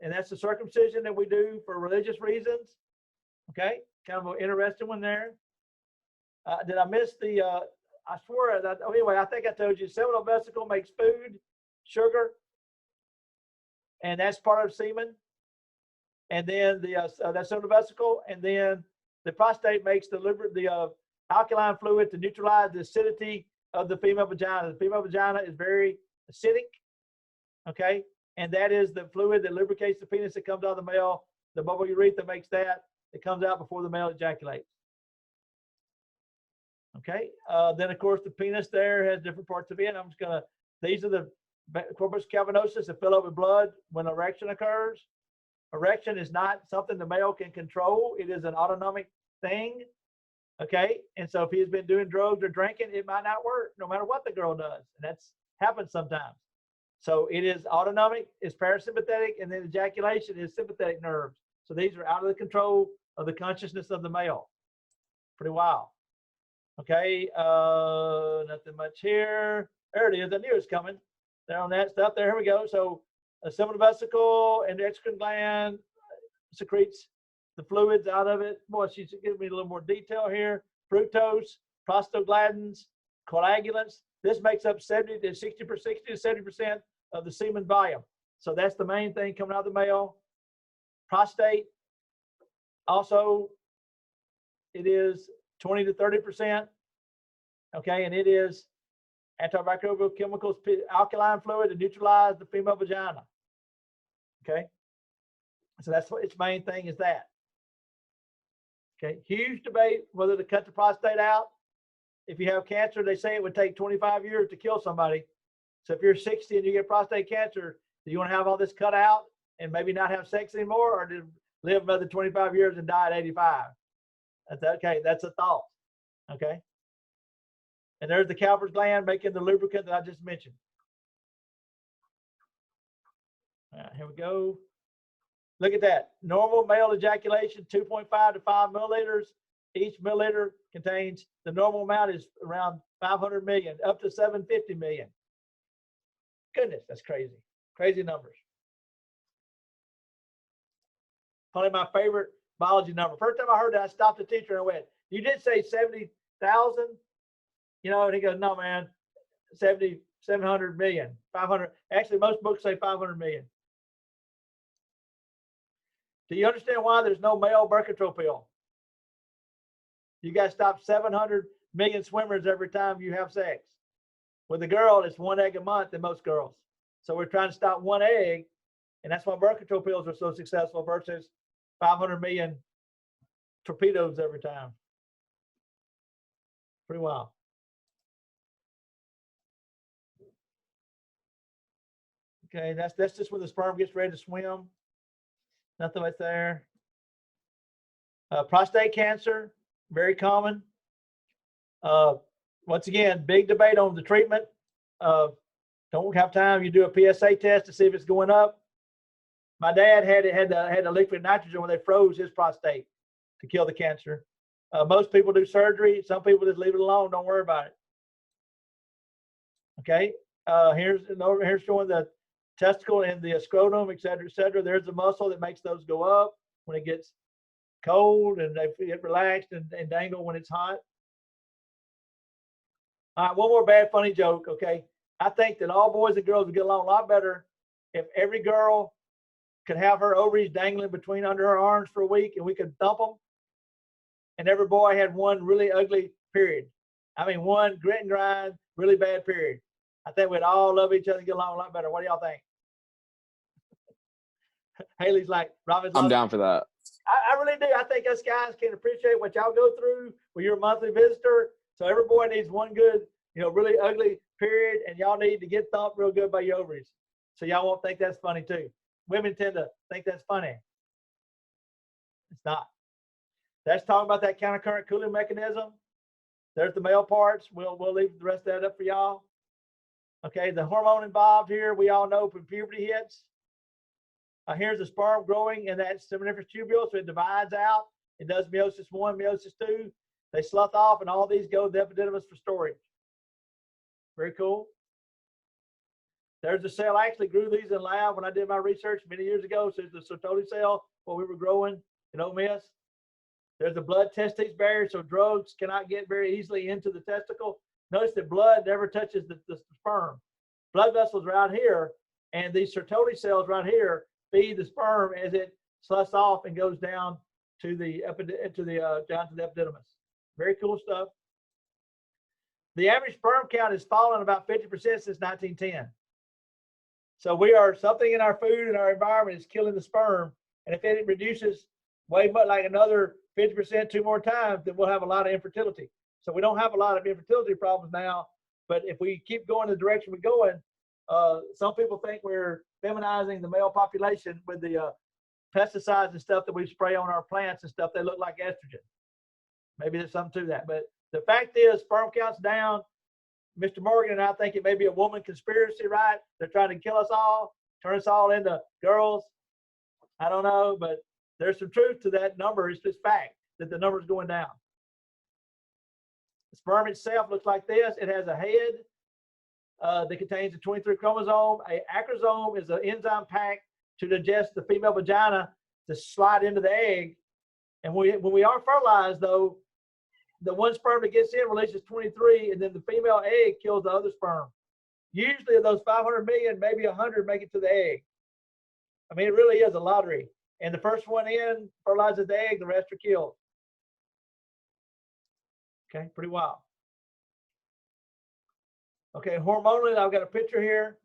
And that's the circumcision that we do for religious reasons. Okay, kind of an interesting one there. Did I miss the, I swear that, anyway, I think I told you, seminal vesicle makes food, sugar, and that's part of semen. And then that seminal vesicle, and then the prostate makes the alkaline fluid to neutralize the acidity of the female vagina. The female vagina is very acidic, okay? And that is the fluid that lubricates the penis that comes out of the male. The bubble urethra makes that. It comes out before the male ejaculates. Okay. Then, of course, the penis there has different parts of it. I'm just going to, these are the corpus cavernosus that fill up with blood when erection occurs. Erection is not something the male can control. It is an autonomic thing. Okay. And so if he's been doing drugs or drinking, it might not work no matter what the girl does. And that's happens sometimes. So it is autonomic, it's parasympathetic, and then ejaculation is sympathetic nerves. So these are out of the control of the consciousness of the male. Pretty wild. Okay, nothing much here. There it is. I knew it was coming. There on that stuff. There, here we go. So a seminal vesicle and the exocrine gland secretes the fluids out of it. Boy, she's giving me a little more detail here. Fructose, prostaglandins, coagulants. This makes up 60 to 70% of the semen volume. So that's the main thing coming out of the male. Prostate, also, it is 20 to 30%. Okay, and it is antimicrobial chemicals, alkaline fluid to neutralize the female vagina. Okay, so that's what its main thing is that. Okay, huge debate whether to cut the prostate out. If you have cancer, they say it would take 25 years to kill somebody. So if you're 60 and you get prostate cancer, do you want to have all this cut out and maybe not have sex anymore, or to live another 25 years and die at 85? That's okay. That's a thought. Okay. And there's the Cowper's gland making the lubricant that I just mentioned. All right, here we go. Look at that. Normal male ejaculation, 2.5 to 5 milliliters. Each milliliter contains, the normal amount is around 500 million, up to 750 million. Goodness, that's crazy. Crazy numbers. Probably my favorite biology number. First time I heard that, I stopped the teacher and I went, "You did say 70,000? You know," and he goes, "No, man, 700 million, 500. Actually, most books say 500 million. Do you understand why there's no male birth control pill? You got to stop 700 million swimmers every time you have sex. With a girl, it's 1 egg a month in most girls. So we're trying to stop 1 egg, and that's why birth control pills are so successful versus 500 million torpedoes every time. Pretty wild. Okay, that's just when the sperm gets ready to swim. Nothing right there. Prostate cancer, very common. Once again, big debate on the treatment. Don't have time. You do a PSA test to see if it's going up. My dad had a liquid nitrogen when they froze his prostate to kill the cancer. Most people do surgery. Some people just leave it alone. Don't worry about it. Okay. Here's showing the testicle and the scrotum, et cetera, et cetera. There's the muscle that makes those go up when it gets cold, and they get relaxed and dangle when it's hot. All right, one more bad funny joke. Okay. I think that all boys and girls would get along a lot better if every girl could have her ovaries dangling between under her arms for a week and we could dump them. And every boy had one really ugly period. I mean, one grit and grind, really bad period. I think we'd all love each other and get along a lot better. What do y'all think? Haley's like, Robin's. I'm down for that. I really do. I think us guys can appreciate what y'all go through when you're a monthly visitor. So every boy needs one good, really ugly period, and y'all need to get thumped real good by your ovaries. So y'all won't think that's funny too. Women tend to think that's funny. It's not. That's talking about that countercurrent cooling mechanism. There's the male parts. We'll leave the rest of that up for y'all. Okay, the hormone involved here, we all know when puberty hits. Here's the sperm growing in that seminiferous tubule, so it divides out. It does meiosis 1, meiosis 2. They slough off, and all these go to the epididymis for storage. Very cool. There's the cell. I actually grew these in lab when I did my research many years ago. So there's the Sertoli cell, what we were growing in Ole Miss. There's the blood testis barrier, so drugs cannot get very easily into the testicle. Notice that blood never touches the sperm. Blood vessels are out here, and these Sertoli cells right here feed the sperm as it sloughs off and goes down to the epididymis. Very cool stuff. The average sperm count has fallen about 50% since 1910. So we are, something in our food and our environment is killing the sperm. And if it reduces way much, like another 50% 2 more times, then we'll have a lot of infertility. So we don't have a lot of infertility problems now. But if we keep going the direction we're going, some people think we're feminizing the male population with the pesticides and stuff that we spray on our plants and stuff. They look like estrogen. Maybe there's something to that. But the fact is, sperm count's down. Mr. Morgan and I think it may be a woman conspiracy, right? They're trying to kill us all, turn us all into girls. I don't know, but there's some truth to that number. It's just fact that the number's going down. The sperm itself looks like this. It has a head that contains a 23 chromosome. A acrosome is an enzyme pack to digest the female vagina to slide into the egg. And when we are fertilized, though, the one sperm that gets in releases 23, and then the female egg kills the other sperm. Usually of those 500 million, maybe 100 make it to the egg. I mean, it really is a lottery. And the first one in fertilizes the egg, the rest are killed. Okay, pretty wild. Okay, hormonally, I've got a picture here.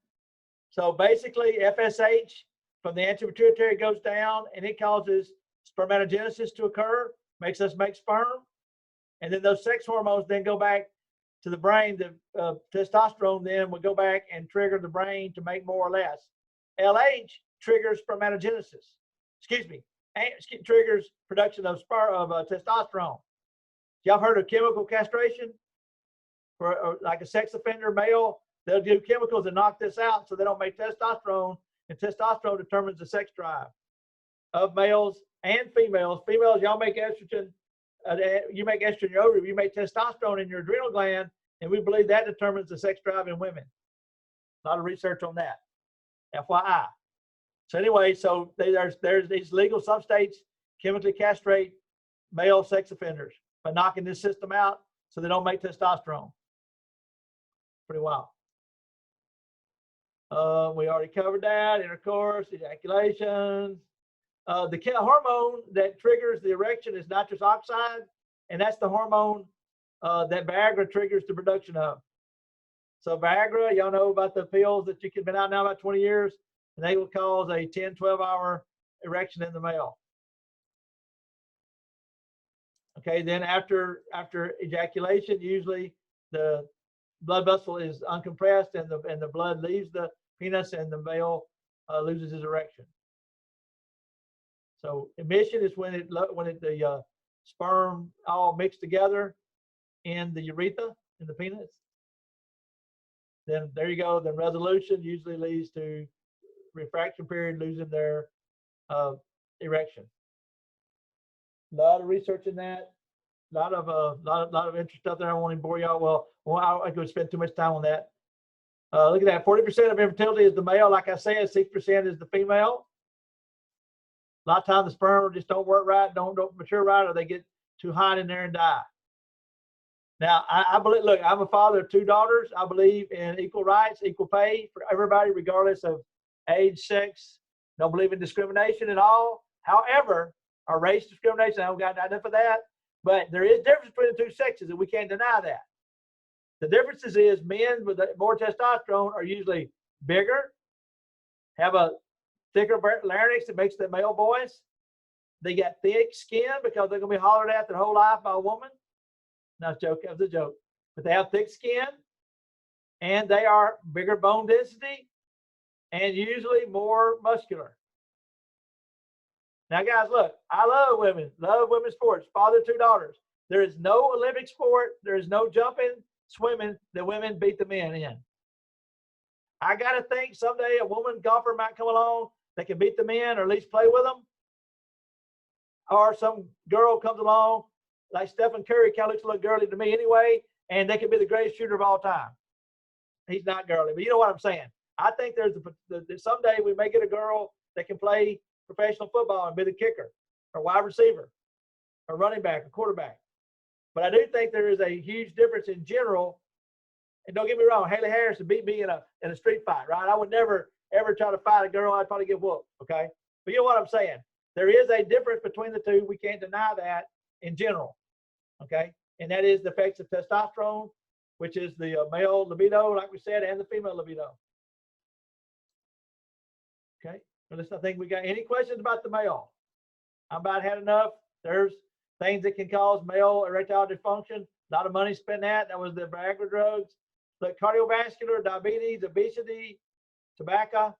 So basically, FSH from the anti-pituitary goes down, and it causes spermatogenesis to occur, makes us make sperm. And then those sex hormones then go back to the brain. The testosterone then will go back and trigger the brain to make more or less. LH triggers spermatogenesis. Excuse me, triggers production of testosterone. Y'all heard of chemical castration? For like a sex offender male, they'll do chemicals to knock this out so they don't make testosterone, and testosterone determines the sex drive. of males and females. Females, y'all make estrogen. You make estrogen in your ovary. You make testosterone in your adrenal gland, and we believe that determines the sex drive in women. A lot of research on that. FYI. So anyway, so there's these legal, some states chemically castrate male sex offenders by knocking this system out so they don't make testosterone. Pretty wild. We already covered that. Intercourse, ejaculation. The hormone that triggers the erection is nitrous oxide, and that's the hormone that Viagra triggers the production of. So Viagra, y'all know about the pills that you can been out now about 20 years, and they will cause a 10, 12-hour erection in the male. Okay, then after ejaculation, usually the blood vessel is uncompressed and the blood leaves the penis and the male loses his erection. So emission is when the sperm all mixed together in the urethra in the penis. Then there you go. Then resolution usually leads to refraction period losing their erection. A lot of research in that. A lot of interesting stuff there. I won't even bore y'all. Well, I could spend too much time on that. Look at that. 40% of infertility is the male. Like I said, 6% is the female. A lot of times the sperm just don't work right, don't mature right, or they get too hot in there and die. Now, I believe, look, I'm a father of 2 daughters. I believe in equal rights, equal pay for everybody, regardless of age, sex. Don't believe in discrimination at all. However, or race discrimination, I don't got enough of that. But there is difference between the two sexes, and we can't deny that. The differences is men with more testosterone are usually bigger, have a thicker larynx that makes them male voice. They got thick skin because they're going to be hollered at their whole life by a woman. No, it's a joke. That was a joke. But they have thick skin, and they are bigger bone density, and usually more muscular. Now, guys, look, I love women's sports. Father of 2 daughters. There is no Olympic sport. There is no jumping, swimming that women beat the men in. I got to think someday a woman golfer might come along that can beat the men or at least play with them. Or some girl comes along, like Stephen Curry, kind of looks a little girly to me anyway, and they could be the greatest shooter of all time. He's not girly, but you know what I'm saying. I think there's someday we may get a girl that can play professional football and be the kicker or wide receiver or running back or quarterback. But I do think there is a huge difference in general. And don't get me wrong, Haley Harris beat me in a street fight, right? I would never, ever try to fight a girl. I'd probably get whooped, okay? But you know what I'm saying? There is a difference between the two. We can't deny that in general, okay? And that is the effects of testosterone, which is the male libido, like we said, and the female libido. Okay, well, I think we got any questions about the male? I about had enough. There's things that can cause male erectile dysfunction. A lot of money spent that. That was the Viagra drugs. But cardiovascular, diabetes, obesity, tobacco,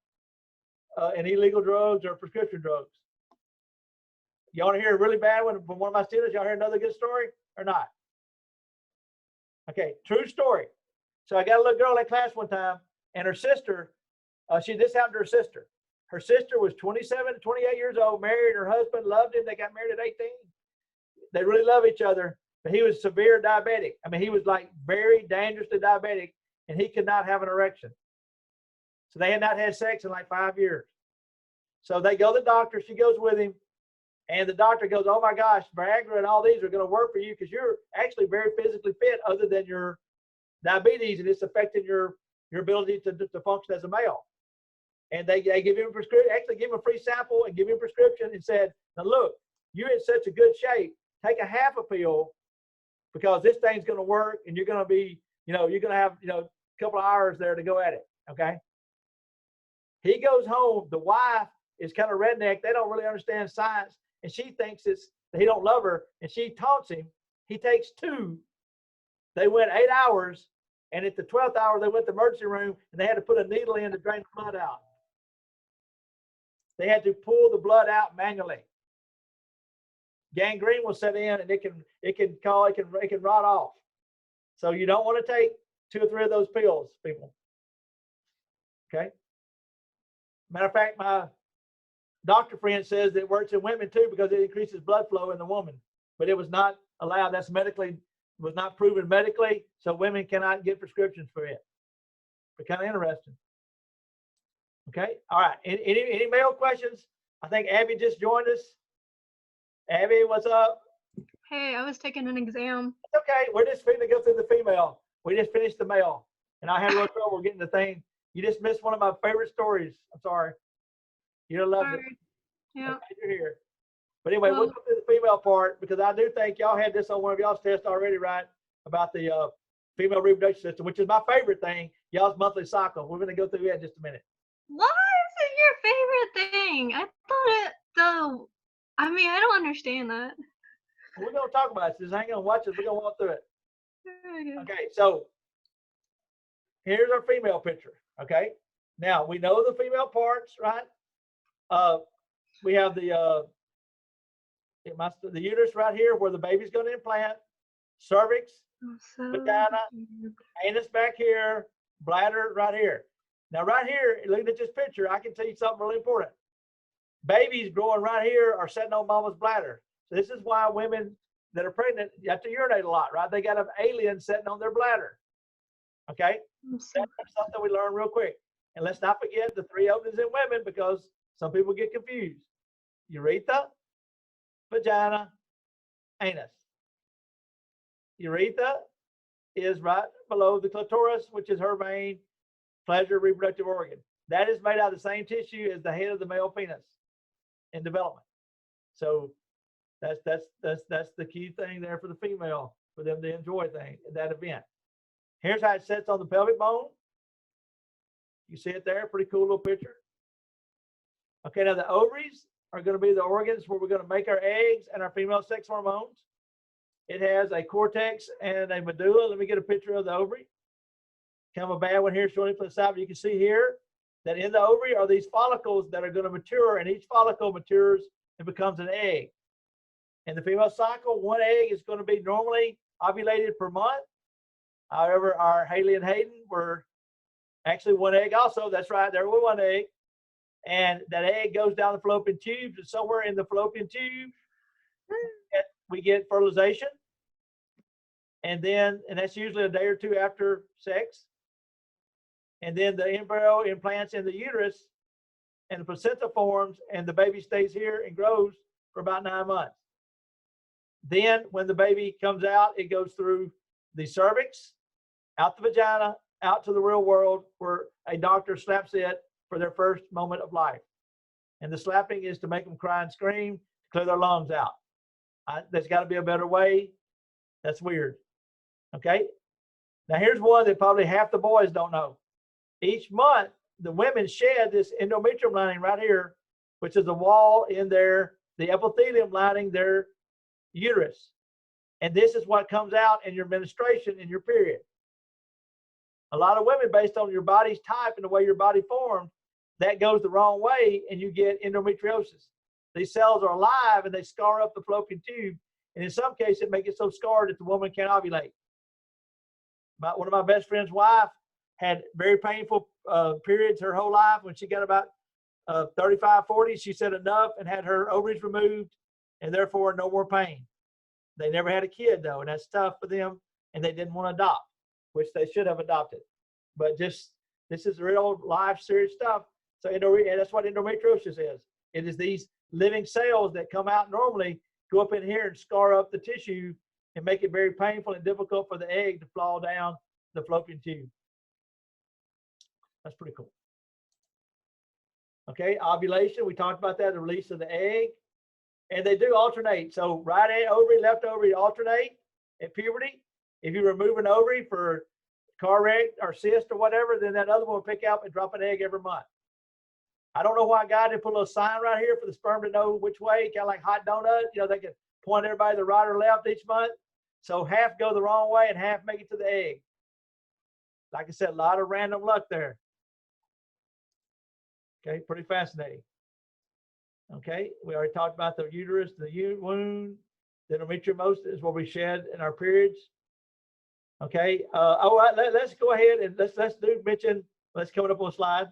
and illegal drugs or prescription drugs. You want to hear a really bad one from one of my students? Y'all hear another good story or not? Okay, true story. So I got a little girl in class one time, and her sister, this happened to her sister. Her sister was 27 to 28 years old, married her husband, loved him. They got married at 18. They really love each other, but he was severe diabetic. I mean, he was like very dangerously diabetic, and he could not have an erection. So they had not had sex in like 5 years. So they go to the doctor. She goes with him, and the doctor goes, "Oh my gosh, Viagra and all these are going to work for you because you're actually very physically fit other than your diabetes, and it's affecting your ability to function as a male." And they give him a prescription, actually give him a free sample and give him a prescription and said, "Now look, you're in such a good shape. Take a half a pill because this thing's going to work, and you're going to be, you're going to have, a couple of hours there to go at it." Okay. He goes home. The wife is kind of redneck. They don't really understand science, and she thinks that he don't love her, and she taunts him. He takes 2. They went 8 hours, and at the 12th hour, they went to the emergency room, and they had to put a needle in to drain the blood out. They had to pull the blood out manually. Gangrene will set in, and it can rot off. So you don't want to take 2 or 3 of those pills, people. Okay. Matter of fact, my doctor friend says that it works in women too because it increases blood flow in the woman, but it was not allowed. That's was not proven medically, so women cannot get prescriptions for it. But kind of interesting. Okay, all right. Any male questions? I think Abby just joined us. Abby, what's up? Hey, I was taking an exam. Okay, we're just going to go through the female. We just finished the male, and I had a little trouble getting the thing. You just missed one of my favorite stories. I'm sorry. You'd love it. Yeah. Okay, you're here. But anyway, we'll go through the female part because I do think y'all had this on one of y'all's tests already, right? About the female reproduction system, which is my favorite thing, y'all's monthly cycle. We're going to go through that in just a minute. Why is it your favorite thing? I thought it, though. I mean, I don't understand that. We're going to talk about it. Just hang on, watch it. We're going to walk through it. Okay, so here's our female picture. Okay, now we know the female parts, right? We have the uterus right here where the baby's going to implant, cervix, vagina, anus back here, bladder right here. Now right here, looking at this picture, I can tell you something really important. Babies growing right here are sitting on mama's bladder. So this is why women that are pregnant, you have to urinate a lot, right? They got an alien sitting on their bladder. Okay, that's something we learn real quick. And let's not forget the 3 openings in women because some people get confused. Urethra, vagina, anus. Urethra is right below the clitoris, which is her main pleasure reproductive organ. That is made out of the same tissue as the head of the male penis in development. So that's the key thing there for the female, for them to enjoy that event. Here's how it sits on the pelvic bone. You see it there, pretty cool little picture. Okay, now the ovaries are going to be the organs where we're going to make our eggs and our female sex hormones. It has a cortex and a medulla. Let me get a picture of the ovary. Kind of a bad one here showing it from the side, but you can see here that in the ovary are these follicles that are going to mature, and each follicle matures and becomes an egg. In the female cycle, 1 egg is going to be normally ovulated per month. However, our Haley and Hayden were actually 1 egg also. That's right, there were 1 egg. And that egg goes down the fallopian tubes, and somewhere in the fallopian tube, we get fertilization. And that's usually a day or 2 after sex. And then the embryo implants in the uterus, and the placenta forms, and the baby stays here and grows for about 9 months. Then when the baby comes out, it goes through the cervix, out the vagina, out to the real world where a doctor slaps it for their first moment of life. And the slapping is to make them cry and scream, clear their lungs out. There's got to be a better way. That's weird. Okay. Now here's one that probably half the boys don't know. Each month, the women shed this endometrium lining right here, which is the wall in the epithelium lining their uterus. And this is what comes out in your menstruation in your period. A lot of women, based on your body's type and the way your body formed, that goes the wrong way and you get endometriosis. These cells are alive and they scar up the fallopian tube. And in some cases, it makes it so scarred that the woman can't ovulate. One of my best friend's wife had very painful periods her whole life. When she got about 35, 40, she said enough and had her ovaries removed and therefore no more pain. They never had a kid though, and that's tough for them, and they didn't want to adopt, which they should have adopted. But this is real life serious stuff. So that's what endometriosis is. It is these living cells that come out normally, go up in here and scar up the tissue and make it very painful and difficult for the egg to fall down the fallopian tube. That's pretty cool. Okay, ovulation, we talked about that, the release of the egg. And they do alternate. So right ovary, left ovary alternate at puberty. If you remove an ovary for car wreck or cyst or whatever, then that other one will pick up and drop an egg every month. I don't know why God didn't put a little sign right here for the sperm to know which way, kind of like hot donut. You know, they can point everybody to the right or left each month. So half go the wrong way and half make it to the egg. Like I said, a lot of random luck there. Okay, pretty fascinating. Okay, we already talked about the uterus, the wound. The endometriosis is what we shed in our periods. Okay, let's go ahead and let's mention, let's come up on a slide.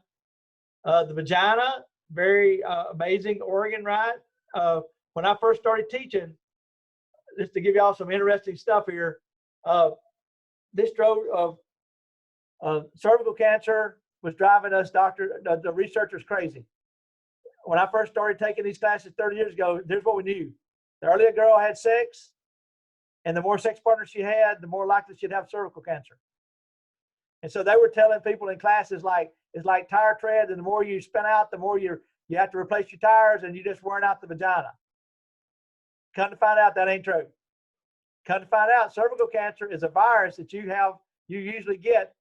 The vagina very amazing Oregon, right? When I first started teaching, just to give y'all some interesting stuff here, this drove cervical cancer was driving us the researchers crazy. When I first started taking these classes 30 years ago, here's what we knew. The earlier a girl had sex, and the more sex partners she had, the more likely she'd have cervical cancer. And so they were telling people in classes like, it's like tire tread, and the more you spin out, the more you have to replace your tires, and you just wearing out the vagina. Come to find out that ain't true. Come to find out cervical cancer is a virus that you usually get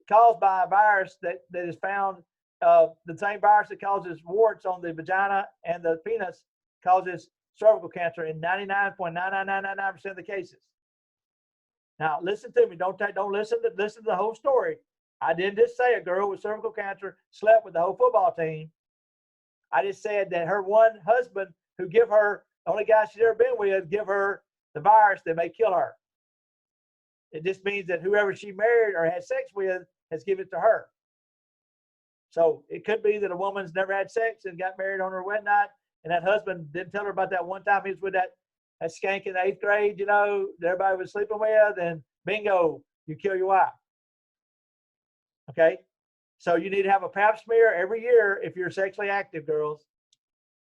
caused by a virus that is found, the same virus that causes warts on the vagina and the penis causes cervical cancer in 99.99999% of the cases. Now listen to me. Don't listen to the whole story. I didn't just say a girl with cervical cancer slept with the whole football team. I just said that her one husband who give her, the only guy she's ever been with, give her the virus that may kill her. It just means that whoever she married or had sex with has given it to her. So it could be that a woman's never had sex and got married on her wedding night, and that husband didn't tell her about that one time he was with that skank in the 8th grade, that everybody was sleeping with, and bingo, you kill your wife. Okay? So you need to have a pap smear every year if you're sexually active, girls.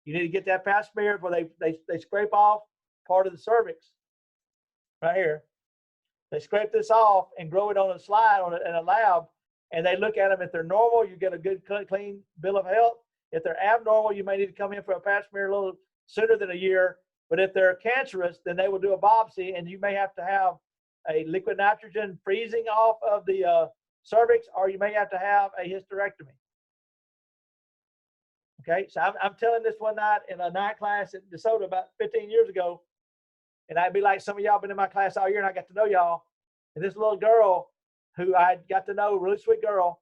You need to get that pap smear where they scrape off part of the cervix right here. They scrape this off and grow it on a slide in a lab, and they look at them. If they're normal, you get a good, clean bill of health. If they're abnormal, you may need to come in for a pap smear a little sooner than a year. But if they're cancerous, then they will do a biopsy, and you may have to have a liquid nitrogen freezing off of the cervix, or you may have to have a hysterectomy. Okay, so I'm telling this one night in a night class at DeSoto about 15 years ago, and I'd be like, some of y'all been in my class all year, and I got to know y'all. And this little girl who I got to know, really sweet girl,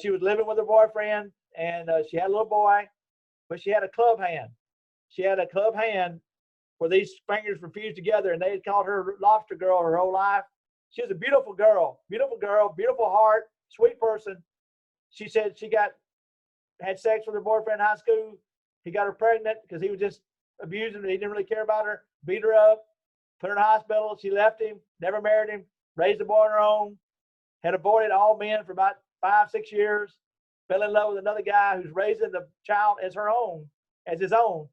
she was living with her boyfriend, and she had a little boy, but she had a club hand. She had a club hand where these fingers were fused together, and they had called her Lobster Girl her whole life. She was a beautiful girl, beautiful heart, sweet person. She said she had sex with her boyfriend in high school. He got her pregnant because he was just abusing her. He didn't really care about her, beat her up, put her in the hospital. She left him, never married him, raised a boy on her own, had avoided all men for about 5-6 years, fell in love with another guy who's raising the child as his own.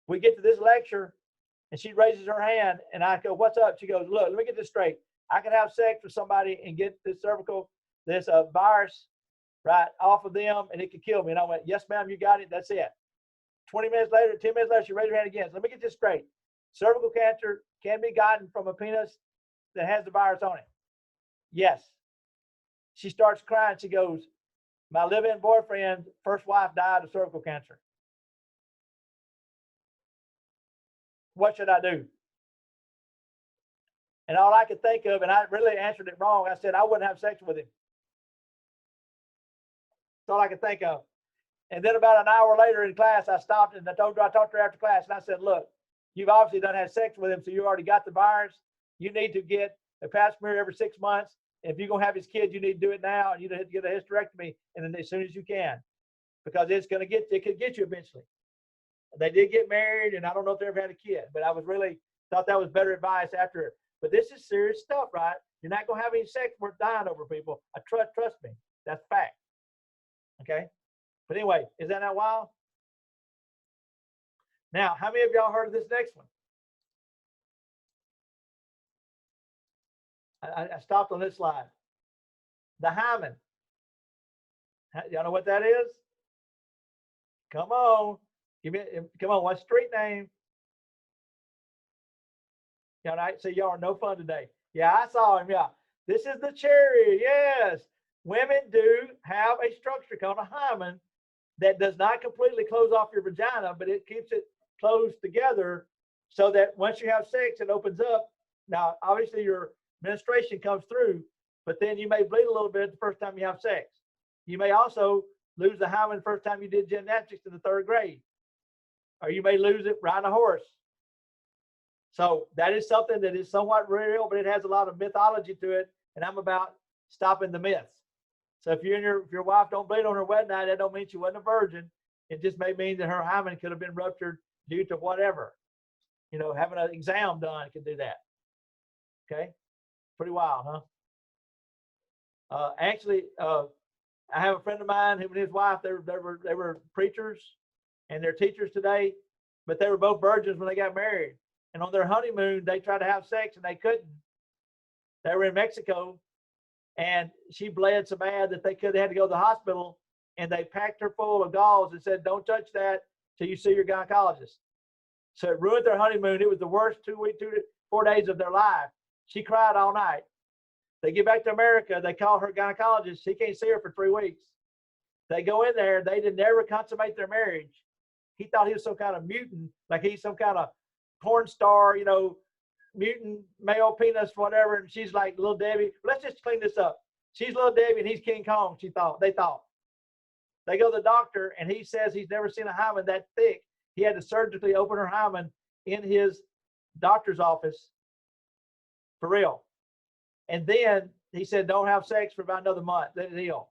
We get to this lecture, and she raises her hand, and I go, "What's up?" She goes, "Look, let me get this straight. I can have sex with somebody and get this virus right off of them, and it could kill me." And I went, "Yes, ma'am, you got it. That's it." 10 minutes later, she raised her hand again. So let me get this straight. Cervical cancer can be gotten from a penis that has the virus on it. Yes. She starts crying. She goes, "My live-in boyfriend's first wife died of cervical cancer. What should I do?" And all I could think of, and I really answered it wrong, I said I wouldn't have sex with him. That's all I could think of. And then about an hour later in class, I stopped and I talked to her after class, and I said, "Look, you've obviously done had sex with him, so you already got the virus. You need to get a pap smear every 6 months. And if you're gonna have his kids, you need to do it now, and you need to get a hysterectomy, and then as soon as you can, because it could get you eventually." They did get married, and I don't know if they ever had a kid, but I was really thought that was better advice after it. But this is serious stuff, right? You're not gonna have any sex worth dying over, people. Trust me, that's fact. Okay. But anyway, is that not wild? Now, how many of y'all heard of this next one? I stopped on this slide. The hymen. Y'all know what that is? Come on. Come on, what's street name? Y'all right? So y'all are no fun today. Yeah, I saw him. Yeah. This is the cherry. Yes. Women do have a structure called a hymen that does not completely close off your vagina, but it keeps it closed together so that once you have sex, it opens up. Now, obviously, your menstruation comes through, but then you may bleed a little bit the first time you have sex. You may also lose the hymen the first time you did gymnastics in the 3rd grade, or you may lose it riding a horse. So that is something that is somewhat real, but it has a lot of mythology to it, and I'm about stopping the myths. So if if your wife don't bleed on her wedding night, that don't mean she wasn't a virgin. It just may mean that her hymen could have been ruptured due to whatever. You know, having an exam done can do that. Okay, pretty wild, huh? Actually, I have a friend of mine who and his wife, they were preachers and they're teachers today, but they were both virgins when they got married. And on their honeymoon, they tried to have sex and they couldn't. They were in Mexico and she bled so bad that they had to go to the hospital, and they packed her full of gauze and said, don't touch that till you see your gynecologist. So it ruined their honeymoon. It was the worst 4 days of their life. She cried all night. They get back to America. They call her gynecologist. He can't see her for 3 weeks. They go in there. They did never consummate their marriage. He thought he was some kind of mutant, like he's some kind of porn star, you know, mutant male penis, whatever. And she's like Little Debbie. Let's just clean this up. She's Little Debbie and he's King Kong. They thought. They go to the doctor and he says he's never seen a hymen that thick. He had to surgically open her hymen in his doctor's office for real. And then he said, don't have sex for about another month. Then it's healed.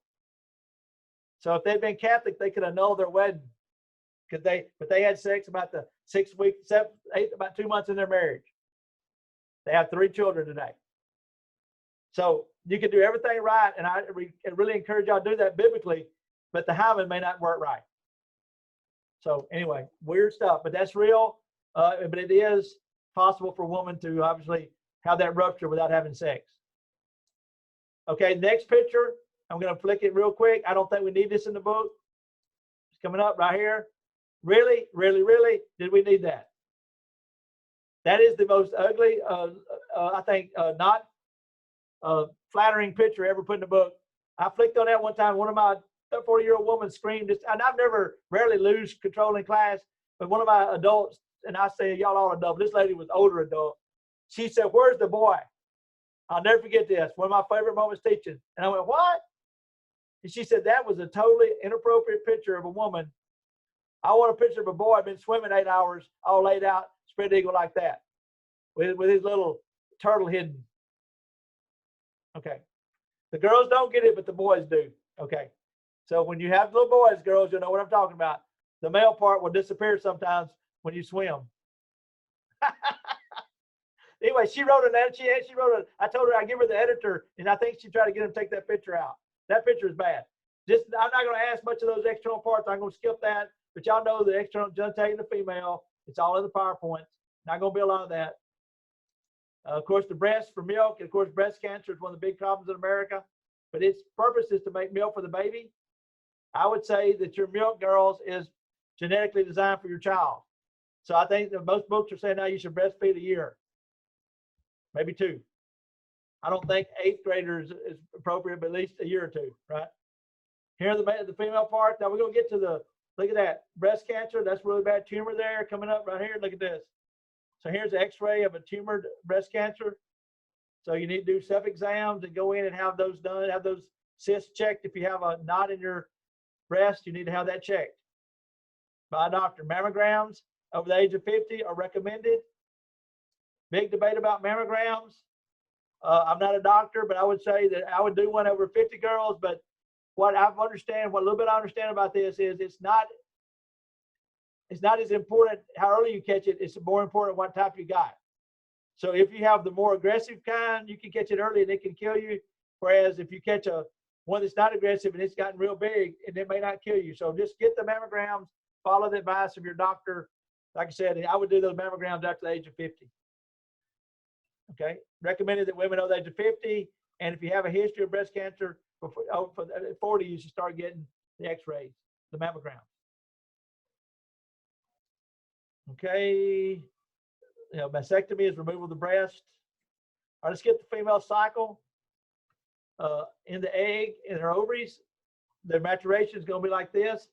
So if they'd been Catholic, they could have annulled their wedding. But they had sex about the 6 weeks, 7, 8, about 2 months in their marriage. They have 3 children today. So you can do everything right. And I really encourage y'all to do that biblically, but the hymen may not work right. So anyway, weird stuff, but that's real. But it is possible for a woman to obviously have that rupture without having sex. Okay, next picture. I'm going to flick it real quick. I don't think we need this in the book. It's coming up right here. Really, really, really, did we need that? That is the most ugly, I think, not flattering picture ever put in the book. I flicked on that one time. One of my 40-year-old woman screamed, and I've rarely lose control in class, but one of my adults, and I say, y'all all adult, this lady was older adult. She said, where's the boy? I'll never forget this. One of my favorite moments teaching. And I went, what? And she said, that was a totally inappropriate picture of a woman. I want a picture of a boy been swimming 8 hours, all laid out, spread eagle like that, with his little turtle hidden. Okay. The girls don't get it, but the boys do. Okay. So when you have little boys, girls, you'll know what I'm talking about. The male part will disappear sometimes when you swim. Anyway, she wrote an edit. She wrote I told her I'd give her the editor, and I think she tried to get him to take that picture out. That picture is bad. I'm not going to ask much of those external parts. I'm going to skip that. But y'all know the external genitalia in the female. It's all in the PowerPoints. Not going to be a lot of that. Of course, the breast for milk. And of course, breast cancer is one of the big problems in America. But its purpose is to make milk for the baby. I would say that your milk, girls, is genetically designed for your child. So I think that most books are saying now you should breastfeed a year. Maybe 2. I don't think 8th graders is appropriate, but at least a year or 2, right? Here the female part. Now we're going to get to look at that. Breast cancer, that's really bad tumor there coming up right here. Look at this. So here's an x-ray of a tumored breast cancer. So you need to do self-exams and go in and have those done, have those cysts checked. If you have a knot in your breast, you need to have that checked by a doctor. Mammograms over the age of 50 are recommended. Big debate about mammograms. I'm not a doctor, but I would say that I would do one over 50 girls. But what little bit I understand about this is it's not as important how early you catch it. It's more important what type you got. So if you have the more aggressive kind, you can catch it early and it can kill you. Whereas if you catch one that's not aggressive and it's gotten real big, and it may not kill you. So just get the mammograms, follow the advice of your doctor. Like I said, I would do those mammograms after the age of 50. Okay, recommended that women over the age of 50, and if you have a history of breast cancer for 40, you should start getting the x-rays, the mammogram. Okay, mastectomy is removal of the breast. All right, let's get the female cycle. In the egg, in her ovaries, their maturation is going to be like this.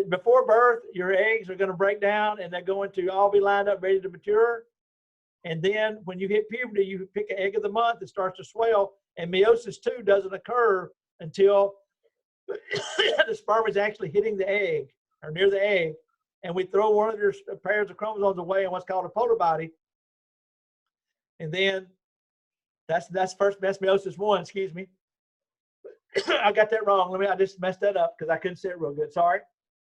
Before birth, your eggs are going to break down and they're going to all be lined up ready to mature. And then when you hit puberty, you pick an egg of the month, it starts to swell, and meiosis 2 doesn't occur until the sperm is actually hitting the egg or near the egg, and we throw one of their pairs of chromosomes away in what's called a polar body. And then That's first, that's meiosis one, excuse me. I got that wrong. I just messed that up because I couldn't say it real good. Sorry.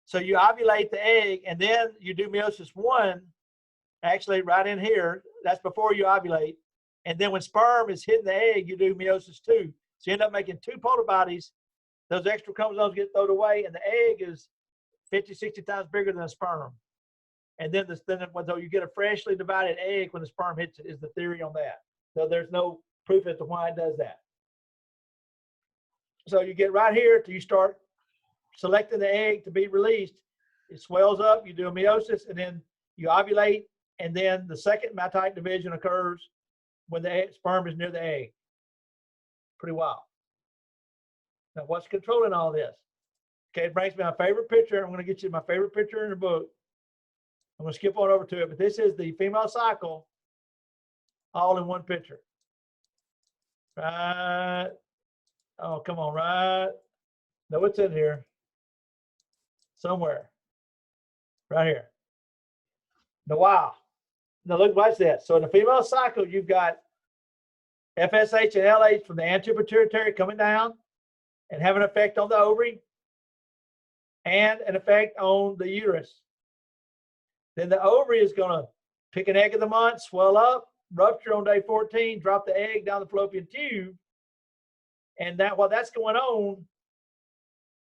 So you ovulate the egg and then you do meiosis one, actually right in here. That's before you ovulate. And then when sperm is hitting the egg, you do meiosis two. So you end up making two polar bodies. Those extra chromosomes get thrown away and the egg is 50, 60 times bigger than a sperm. And then so you get a freshly divided egg when the sperm hits it is the theory on that. So there's no proof as to why it does that. So you get right here till you start selecting the egg to be released. It swells up, you do a meiosis, and then you ovulate, and then the second mitotic division occurs when the sperm is near the egg. Pretty wild. Now, what's controlling all this? Okay, it brings me my favorite picture. I'm going to get you my favorite picture in the book. I'm going to skip on over to it, but this is the female cycle all in one picture. Right. Oh, come on, right. No, it's in here. Somewhere. Right here. Now, wow. Now, look, watch this. So in the female cycle, you've got FSH and LH from the anterior pituitary coming down and have an effect on the ovary and an effect on the uterus. Then the ovary is going to pick an egg of the month, swell up, rupture on day 14, drop the egg down the fallopian tube. And that while that's going on,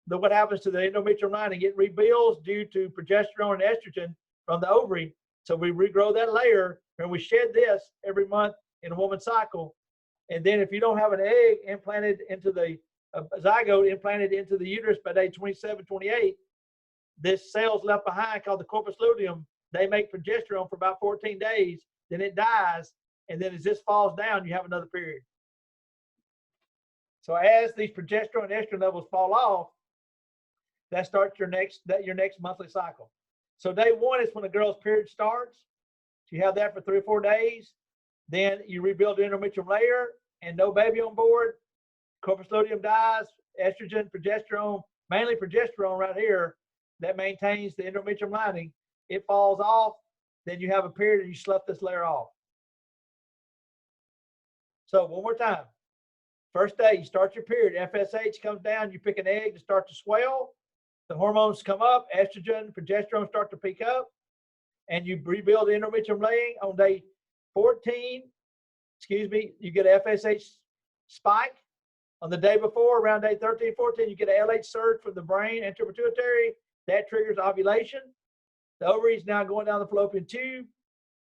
what happens to the endometrial lining? It rebuilds due to progesterone and estrogen from the ovary. So we regrow that layer and we shed this every month in a woman's cycle. And then if you don't have an egg implanted into the zygote implanted into the uterus by day 27, 28, this cell's left behind called the corpus luteum. They make progesterone for about 14 days, then it dies. And then as this falls down, you have another period. So as these progesterone and estrogen levels fall off, that starts your next monthly cycle. So day one is when the girl's period starts. So you have that for 3 or 4 days. Then you rebuild the endometrium layer and no baby on board. Corpus luteum dies, estrogen, progesterone, mainly progesterone right here, that maintains the endometrium lining. It falls off, then you have a period and you slough this layer off. So one more time. First day, you start your period. FSH comes down, you pick an egg to start to swell. The hormones come up, estrogen, progesterone start to peak up, and you rebuild the endometrium lining on day 14. You get an FSH spike. On the day before, around day 13, 14, you get an LH surge from the brain, anterior pituitary. That triggers ovulation. The ovary is now going down the fallopian tube,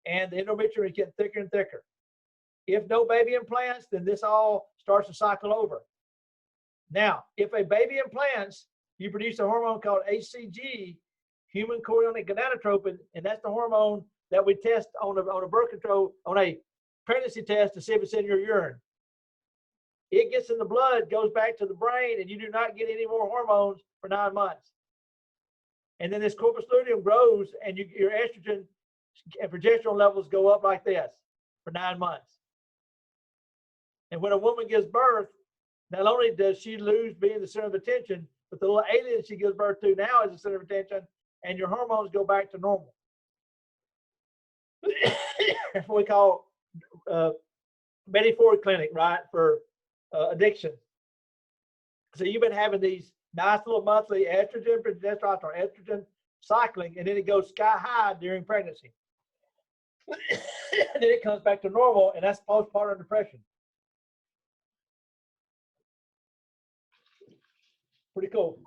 and the endometrium is getting thicker and thicker. If no baby implants, then this all starts to cycle over. Now, if a baby implants, you produce a hormone called HCG, human chorionic gonadotropin, and that's the hormone that we test on a birth control, on a pregnancy test to see if it's in your urine. It gets in the blood, goes back to the brain, and you do not get any more hormones for 9 months. And then this corpus luteum grows, and your estrogen and progesterone levels go up like this for 9 months. And when a woman gives birth, not only does she lose being the center of attention, but the little alien she gives birth to now is the center of attention, and your hormones go back to normal. That's what we call Betty Ford Clinic, right, for addiction. So you've been having these nice little monthly estrogen, progesterone, or estrogen cycling, and then it goes sky high during pregnancy. And then it comes back to normal, and that's postpartum depression. Pretty cool.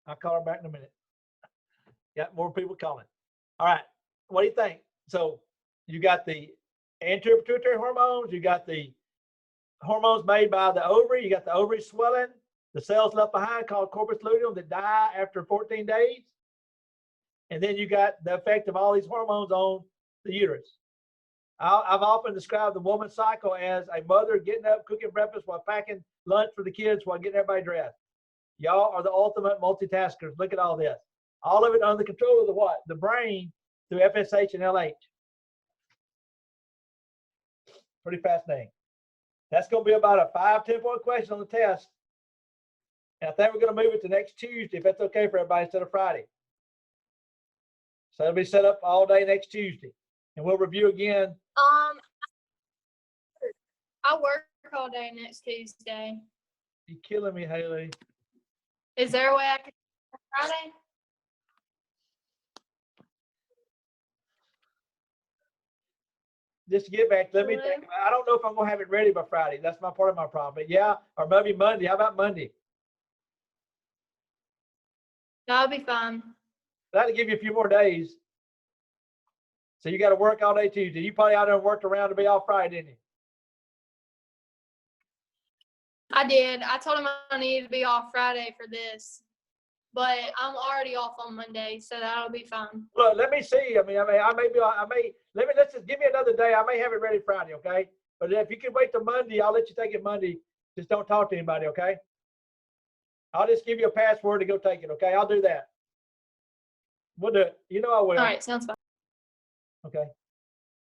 I'll call her back in a minute. Got more people calling. All right. What do you think? So you got the anterior pituitary hormones. You got the hormones made by the ovary. You got the ovary swelling. The cells left behind called corpus luteum that die after 14 days. And then you got the effect of all these hormones on the uterus. I've often described the woman's cycle as a mother getting up, cooking breakfast while packing lunch for the kids while getting everybody dressed. Y'all are the ultimate multitaskers. Look at all this. All of it under the control of the what? The brain through FSH and LH. Pretty fascinating. That's going to be about a 5-10 point question on the test. And I think we're going to move it to next Tuesday, if that's okay for everybody, instead of Friday. So it'll be set up all day next Tuesday. and we'll review again. I work all day next Tuesday. You're killing me, Haley. Is there a way I can Friday? Just to get back, let me think. I don't know if I'm going to have it ready by Friday. That's my part of my problem. But yeah, or maybe Monday. How about Monday? That'll be fine. That'll give you a few more days. So you got to work all day Tuesday. You probably out there and worked around to be off Friday, didn't you? I did. I told him I needed to be off Friday for this, but I'm already off on Monday, so that'll be fine. Look, let me see. Let me, let's just give me another day. I may have it ready Friday, okay? But if you can wait till Monday, I'll let you take it Monday. Just don't talk to anybody, okay? I'll just give you a password to go take it, okay? I'll do that. We'll do it. You know I will. All right, sounds fine. Okay.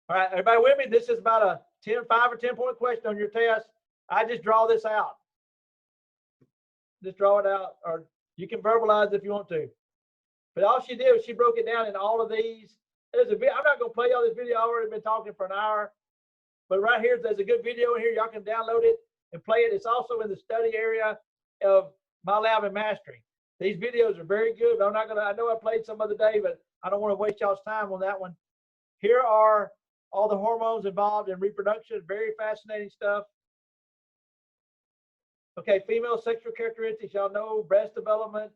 All right, everybody with me? This is about a 5 or 10 point question on your test. I just draw this out. Just draw it out, or you can verbalize if you want to. But all she did was she broke it down in all of these. I'm not going to play all this video. I've already been talking for an hour. But right here, there's a good video in here. Y'all can download it and play it. It's also in the study area of My Lab and Mastering. These videos are very good. I know I played some other day, but I don't want to waste y'all's time on that one. Here are all the hormones involved in reproduction. Very fascinating stuff. Okay, female sexual characteristics. Y'all know breast development,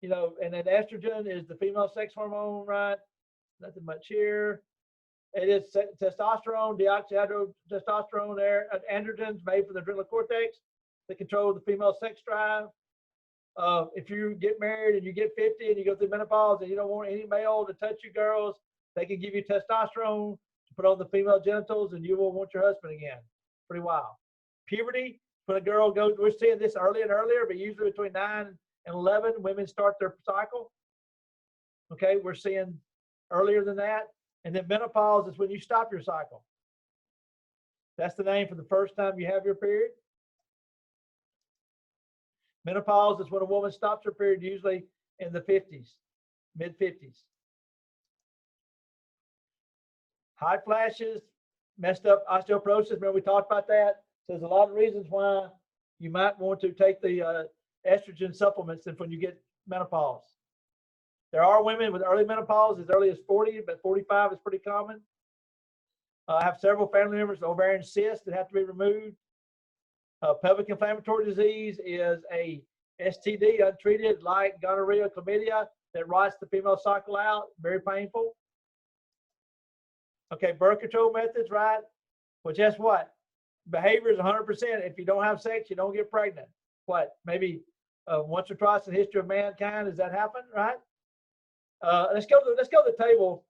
and then estrogen is the female sex hormone, right? Nothing much here. It is testosterone, deoxytestosterone there, androgens made for the adrenal cortex that control the female sex drive. If you get married and you get 50 and you go through menopause and you don't want any male to touch you girls, they can give you testosterone to put on the female genitals and you will want your husband again. Pretty wild. Puberty, when a girl goes, we're seeing this earlier and earlier, but usually between 9 and 11, women start their cycle. Okay, we're seeing earlier than that. And then menopause is when you stop your cycle. That's the name for the first time you have your period. Menopause is when a woman stops her period, usually in the 50s, mid-50s. Hot flashes, messed up osteoporosis. Remember we talked about that? So there's a lot of reasons why you might want to take the estrogen supplements when you get menopause. There are women with early menopause as early as 40, but 45 is pretty common. I have several family members with ovarian cysts that have to be removed. Pelvic inflammatory disease is a STD untreated like gonorrhea, chlamydia that rots the female cycle out. Very painful. Okay, birth control methods, right? Well, guess what? Behavior is 100%. If you don't have sex, you don't get pregnant. What? Maybe once or twice in the history of mankind has that happened, right? Let's go to the table.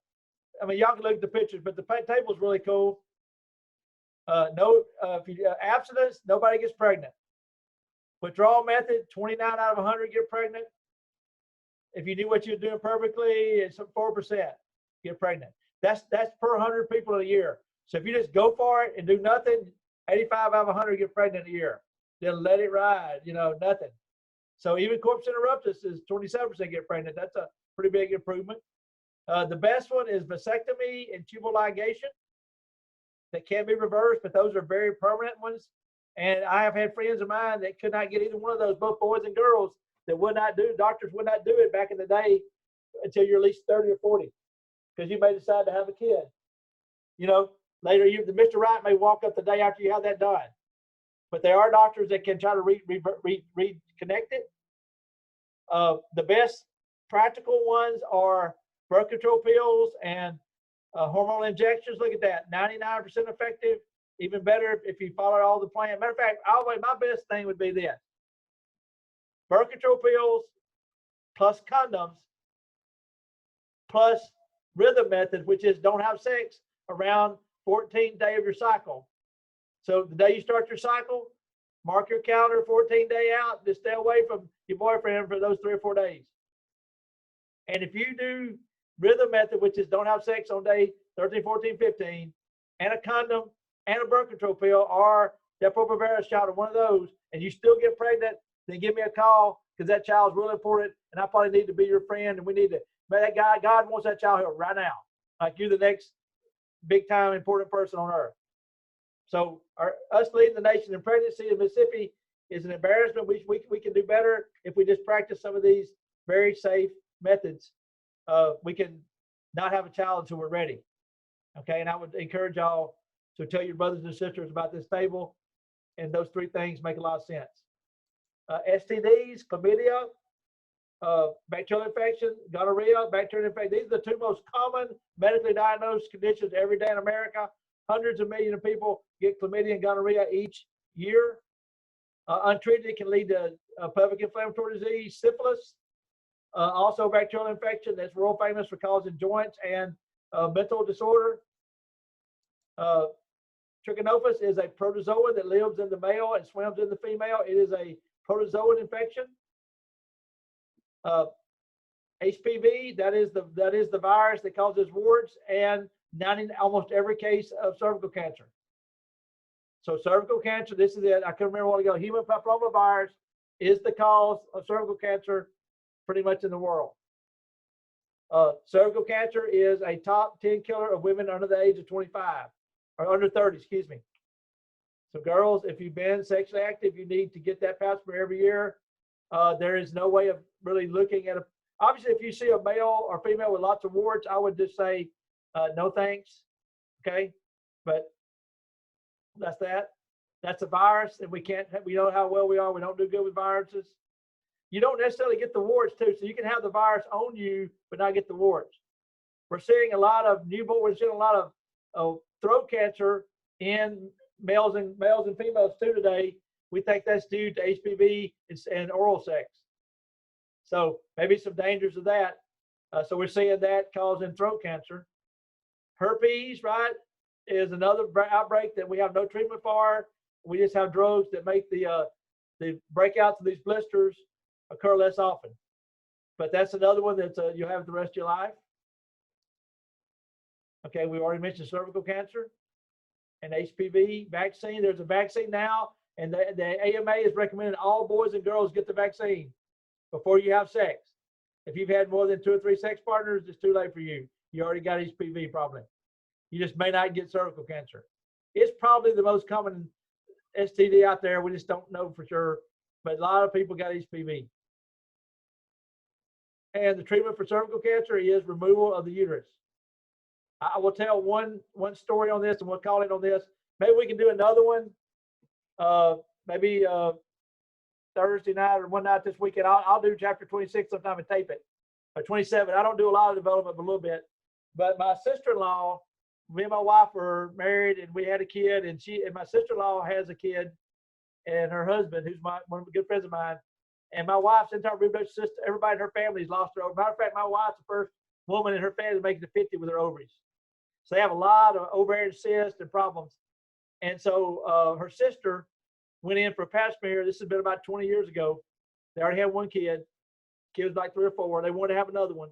I mean, y'all can look at the pictures, but the table is really cool. Abstinence, nobody gets pregnant. Withdrawal method, 29 out of 100 get pregnant. If you knew what you're doing perfectly, it's 4% get pregnant. That's per 100 people in a year. So if you just go for it and do nothing, 85 out of 100 get pregnant a year. Then let it ride, nothing. So even corpus interruptus is 27% get pregnant. That's a pretty big improvement. The best one is vasectomy and tubal ligation. That can be reversed, but those are very permanent ones. And I have had friends of mine that could not get either one of those, both boys and girls, that would not do, doctors would not do it back in the day until you're at least 30 or 40, because you may decide to have a kid. Later, Mr. Wright may walk up the day after you have that done. But there are doctors that can try to reconnect it. The best practical ones are birth control pills and hormonal injections. Look at that, 99% effective. Even better if you follow all the plan. Matter of fact, my best thing would be this: birth control pills plus condoms plus rhythm method, which is don't have sex around 14th day of your cycle. So the day you start your cycle, mark your calendar 14 day out. Just stay away from your boyfriend for those 3 or 4 days. And if you do rhythm method, which is don't have sex on day 13, 14, 15, and a condom and a birth control pill or Depo-Provera shot or one of those, and you still get pregnant, then give me a call, because that child's really important, and I probably need to be your friend, and we need to, man, that guy, God wants that child here right now. Like you're the big time important person on earth. So us leading the nation in pregnancy in Mississippi is an embarrassment. We can do better if we just practice some of these very safe methods. We can not have a child until we're ready. Okay, and I would encourage y'all to tell your brothers and sisters about this table, and those three things make a lot of sense. STDs, chlamydia, bacterial infection, gonorrhea, bacterial infection. These are the two most common medically diagnosed conditions every day in America. Hundreds of millions of people get chlamydia and gonorrhea each year. Untreated, it can lead to pelvic inflammatory disease, syphilis, also bacterial infection that's world famous for causing joints and mental disorder. Trichinophus is a protozoa that lives in the male and swims in the female. It is a protozoan infection. HPV, that is the virus that causes warts, and almost every case of cervical cancer. So cervical cancer, this is it. I can remember a while ago. Human papillomavirus is the cause of cervical cancer pretty much in the world. Cervical cancer is a top 10 killer of women under the age of 25 or under 30, excuse me. So girls, if you've been sexually active, you need to get that pap smear every year. There is no way of really looking at obviously, if you see a male or female with lots of warts, I would just say, no thanks. Okay. But that's a virus, and we know how well we are. We don't do good with viruses. You don't necessarily get the warts too. So you can have the virus on you, but not get the warts. We're seeing a lot of newborn, we're seeing a lot of throat cancer in males and females too today. We think that's due to HPV and oral sex. So maybe some dangers of that. So we're seeing that causing throat cancer. Herpes, right, is another outbreak that we have no treatment for. We just have drugs that make the breakouts of these blisters occur less often. But that's another one that you'll have the rest of your life. Okay, we already mentioned cervical cancer and HPV vaccine. There's a vaccine now, and the AMA is recommending all boys and girls get the vaccine before you have sex. If you've had more than 2 or 3 sex partners, it's too late for you. You already got HPV probably. You just may not get cervical cancer. It's probably the most common STD out there. We just don't know for sure, but a lot of people got HPV. And the treatment for cervical cancer is removal of the uterus. I will tell one story on this, and we'll call it on this. Maybe we can do another one. Maybe Thursday night or one night this weekend. I'll do chapter 26 sometime and tape it. Or 27. I don't do a lot of development, but a little bit. But my sister-in-law, me and my wife were married, and we had a kid, and my sister-in-law has a kid, and her husband, who's one of the good friends of mine, and my wife's entire reproductive system, everybody in her family's lost their ovaries. Matter of fact, my wife's the first woman in her family to make it to 50 with her ovaries. So they have a lot of ovarian cysts and problems. And so her sister went in for a pap smear. This has been about 20 years ago. They already had one kid. Kid was like 3 or 4. They wanted to have another one,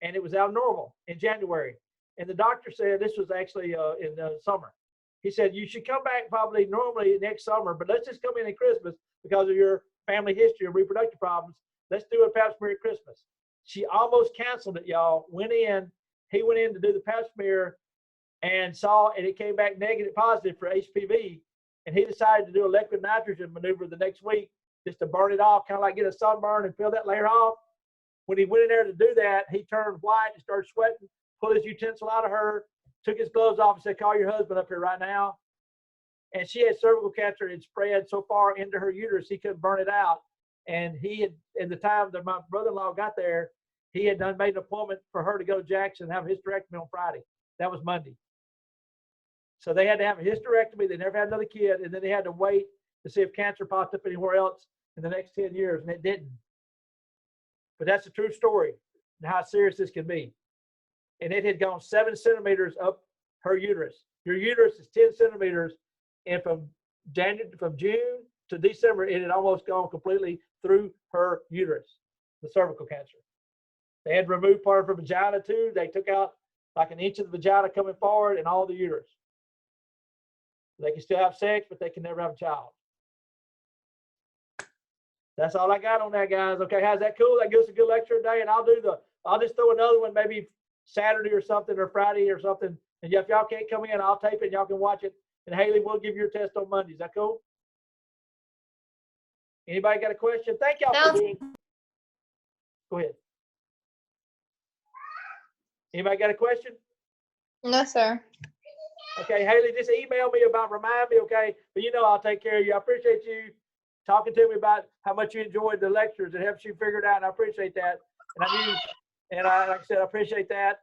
and it was abnormal in January. And the doctor said, this was actually in the summer. He said, you should come back probably normally next summer, but let's just come in at Christmas because of your family history of reproductive problems. Let's do a pap smear at Christmas. She almost canceled it, y'all. He went in to do the pap smear and it came back positive for HPV. And he decided to do a liquid nitrogen maneuver the next week just to burn it off, kind of like get a sunburn and peel that layer off. When he went in there to do that, he turned white and started sweating, pulled his utensil out of her, took his gloves off and said, call your husband up here right now. And she had cervical cancer and spread so far into her uterus, he couldn't burn it out. And he had, at the time that my brother-in-law got there, he had made an appointment for her to go to Jackson and have a hysterectomy on Friday. That was Monday. So they had to have a hysterectomy. They never had another kid. And then they had to wait to see if cancer popped up anywhere else in the next 10 years. And it didn't. But that's a true story and how serious this can be. And it had gone 7 centimeters up her uterus. Your uterus is 10 centimeters. And from June to December, it had almost gone completely through her uterus, the cervical cancer. They had removed part of her vagina too. They took out like an inch of the vagina coming forward and all the uterus. They can still have sex, but they can never have a child. That's all I got on that, guys. Okay, how's that cool? That gives us a good lecture today, and I'll just throw another one maybe Saturday or something, or Friday or something, And if y'all can't come in, I'll tape it and y'all can watch it. And Haley, we'll give you your test on Monday. Is that cool? Anybody got a question? Thank y'all for Sounds- doing. Go ahead. Anybody got a question? No, sir. Okay, Haley, just email me remind me, okay? But you know I'll take care of you. I appreciate you talking to me about how much you enjoyed the lectures. It helps you figure it out, and I appreciate that. Like I said, I appreciate that.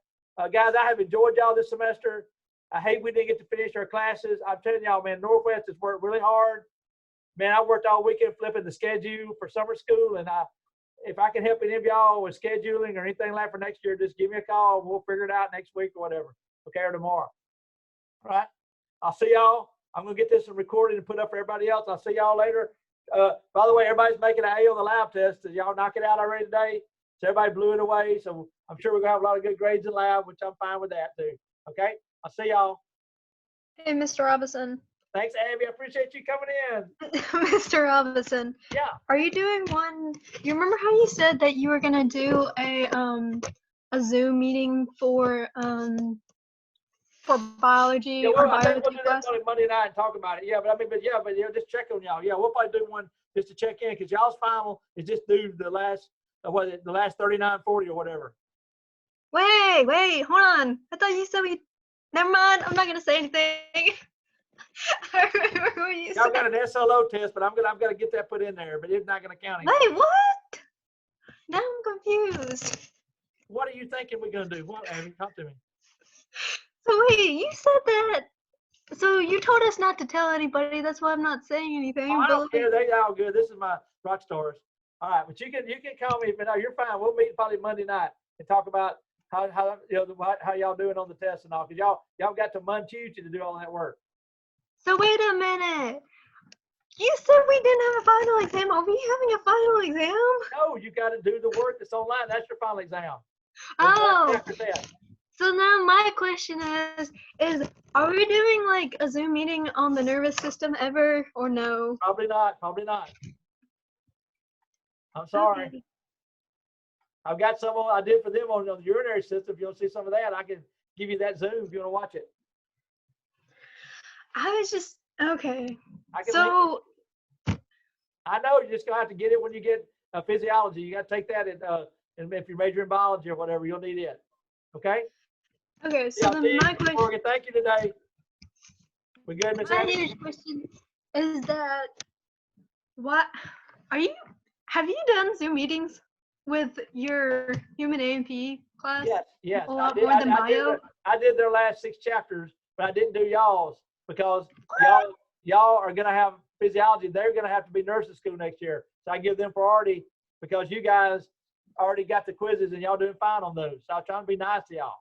Guys, I have enjoyed y'all this semester. I hate we didn't get to finish our classes. I'm telling y'all, man, Northwest has worked really hard. Man, I worked all weekend flipping the schedule for summer school, and if I can help any of y'all with scheduling or anything like for next year, just give me a call. And we'll figure it out next week or whatever. Okay, or tomorrow. All right. I'll see y'all. I'm gonna get this recorded and put up for everybody else. I'll see y'all later. By the way, everybody's making an A on the lab test. Did y'all knock it out already today? So everybody blew it away. So I'm sure we're gonna have a lot of good grades in lab, which I'm fine with that too. Okay. I'll see y'all. Hey, Mr. Robison. Thanks, Abby. I appreciate you coming in. Mr. Robison, Yeah. are you doing one? You remember how you said that you were gonna do a Zoom meeting for biology Yeah, or well, I think we'll biology do class? that Monday night and talk about it. Yeah, but just check on y'all. Yeah, we'll probably do one just to check in because y'all's final is just due the last, the last 39:40 or whatever. Wait, hold on. I thought you said we. Never mind. I'm not gonna say anything. I remember what you Y'all said. got an SLO test, but I've got to get that put in there, but it's not going to count. Wait, what? Now I'm confused. What are you thinking we're going to do? What, Abby? Talk to me. So wait, you said that. So you told us not to tell anybody. That's why I'm not saying anything. Oh, I but don't care. They all good. This is my rock stars. All right, but you can call me, but no, you're fine. We'll meet probably Monday night and talk about how y'all doing on the test and all. Cause y'all got to Monday, Tuesday to do all that work. So wait a minute. You said we didn't have a final exam. Are we having a final exam? No, you got to do the work that's online. That's your final exam. Oh. After that. So now my question is are we doing like a Zoom meeting on the nervous system ever or no? Probably not. Probably not. I'm sorry. Okay. I've got some I did for them on the urinary system. If you want to see some of that, I can give you that Zoom if you want to watch it. I was just okay. I can So I know you're just gonna have to get it when you get physiology. You got to take that and if you're majoring in biology or whatever, you'll need it. Okay. okay, so Yeah, then see, my question Morgan, thank you today. We good, Miss my Abby? huge question is that what have you done Zoom meetings with your human A&PII class? Yes. A lot more than bio? I did their last 6 chapters, but I didn't do y'all's because y'all are gonna have physiology. They're gonna have to be nursing school next year. So I give them priority because you guys already got the quizzes and y'all doing fine on those. So I'm trying to be nice to y'all.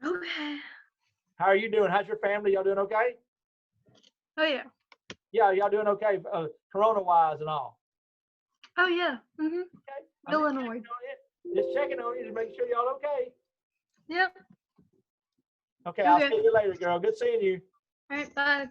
Okay. How are you doing? How's your family? Y'all doing okay? Oh yeah. Yeah, y'all doing okay, corona-wise and all. Oh yeah. Mhm. Okay. I'm just Illinois. checking on you. Just checking on you to make sure y'all okay. Yep. Okay, I'll Okay. see you later, girl. Good seeing you. All right, bye.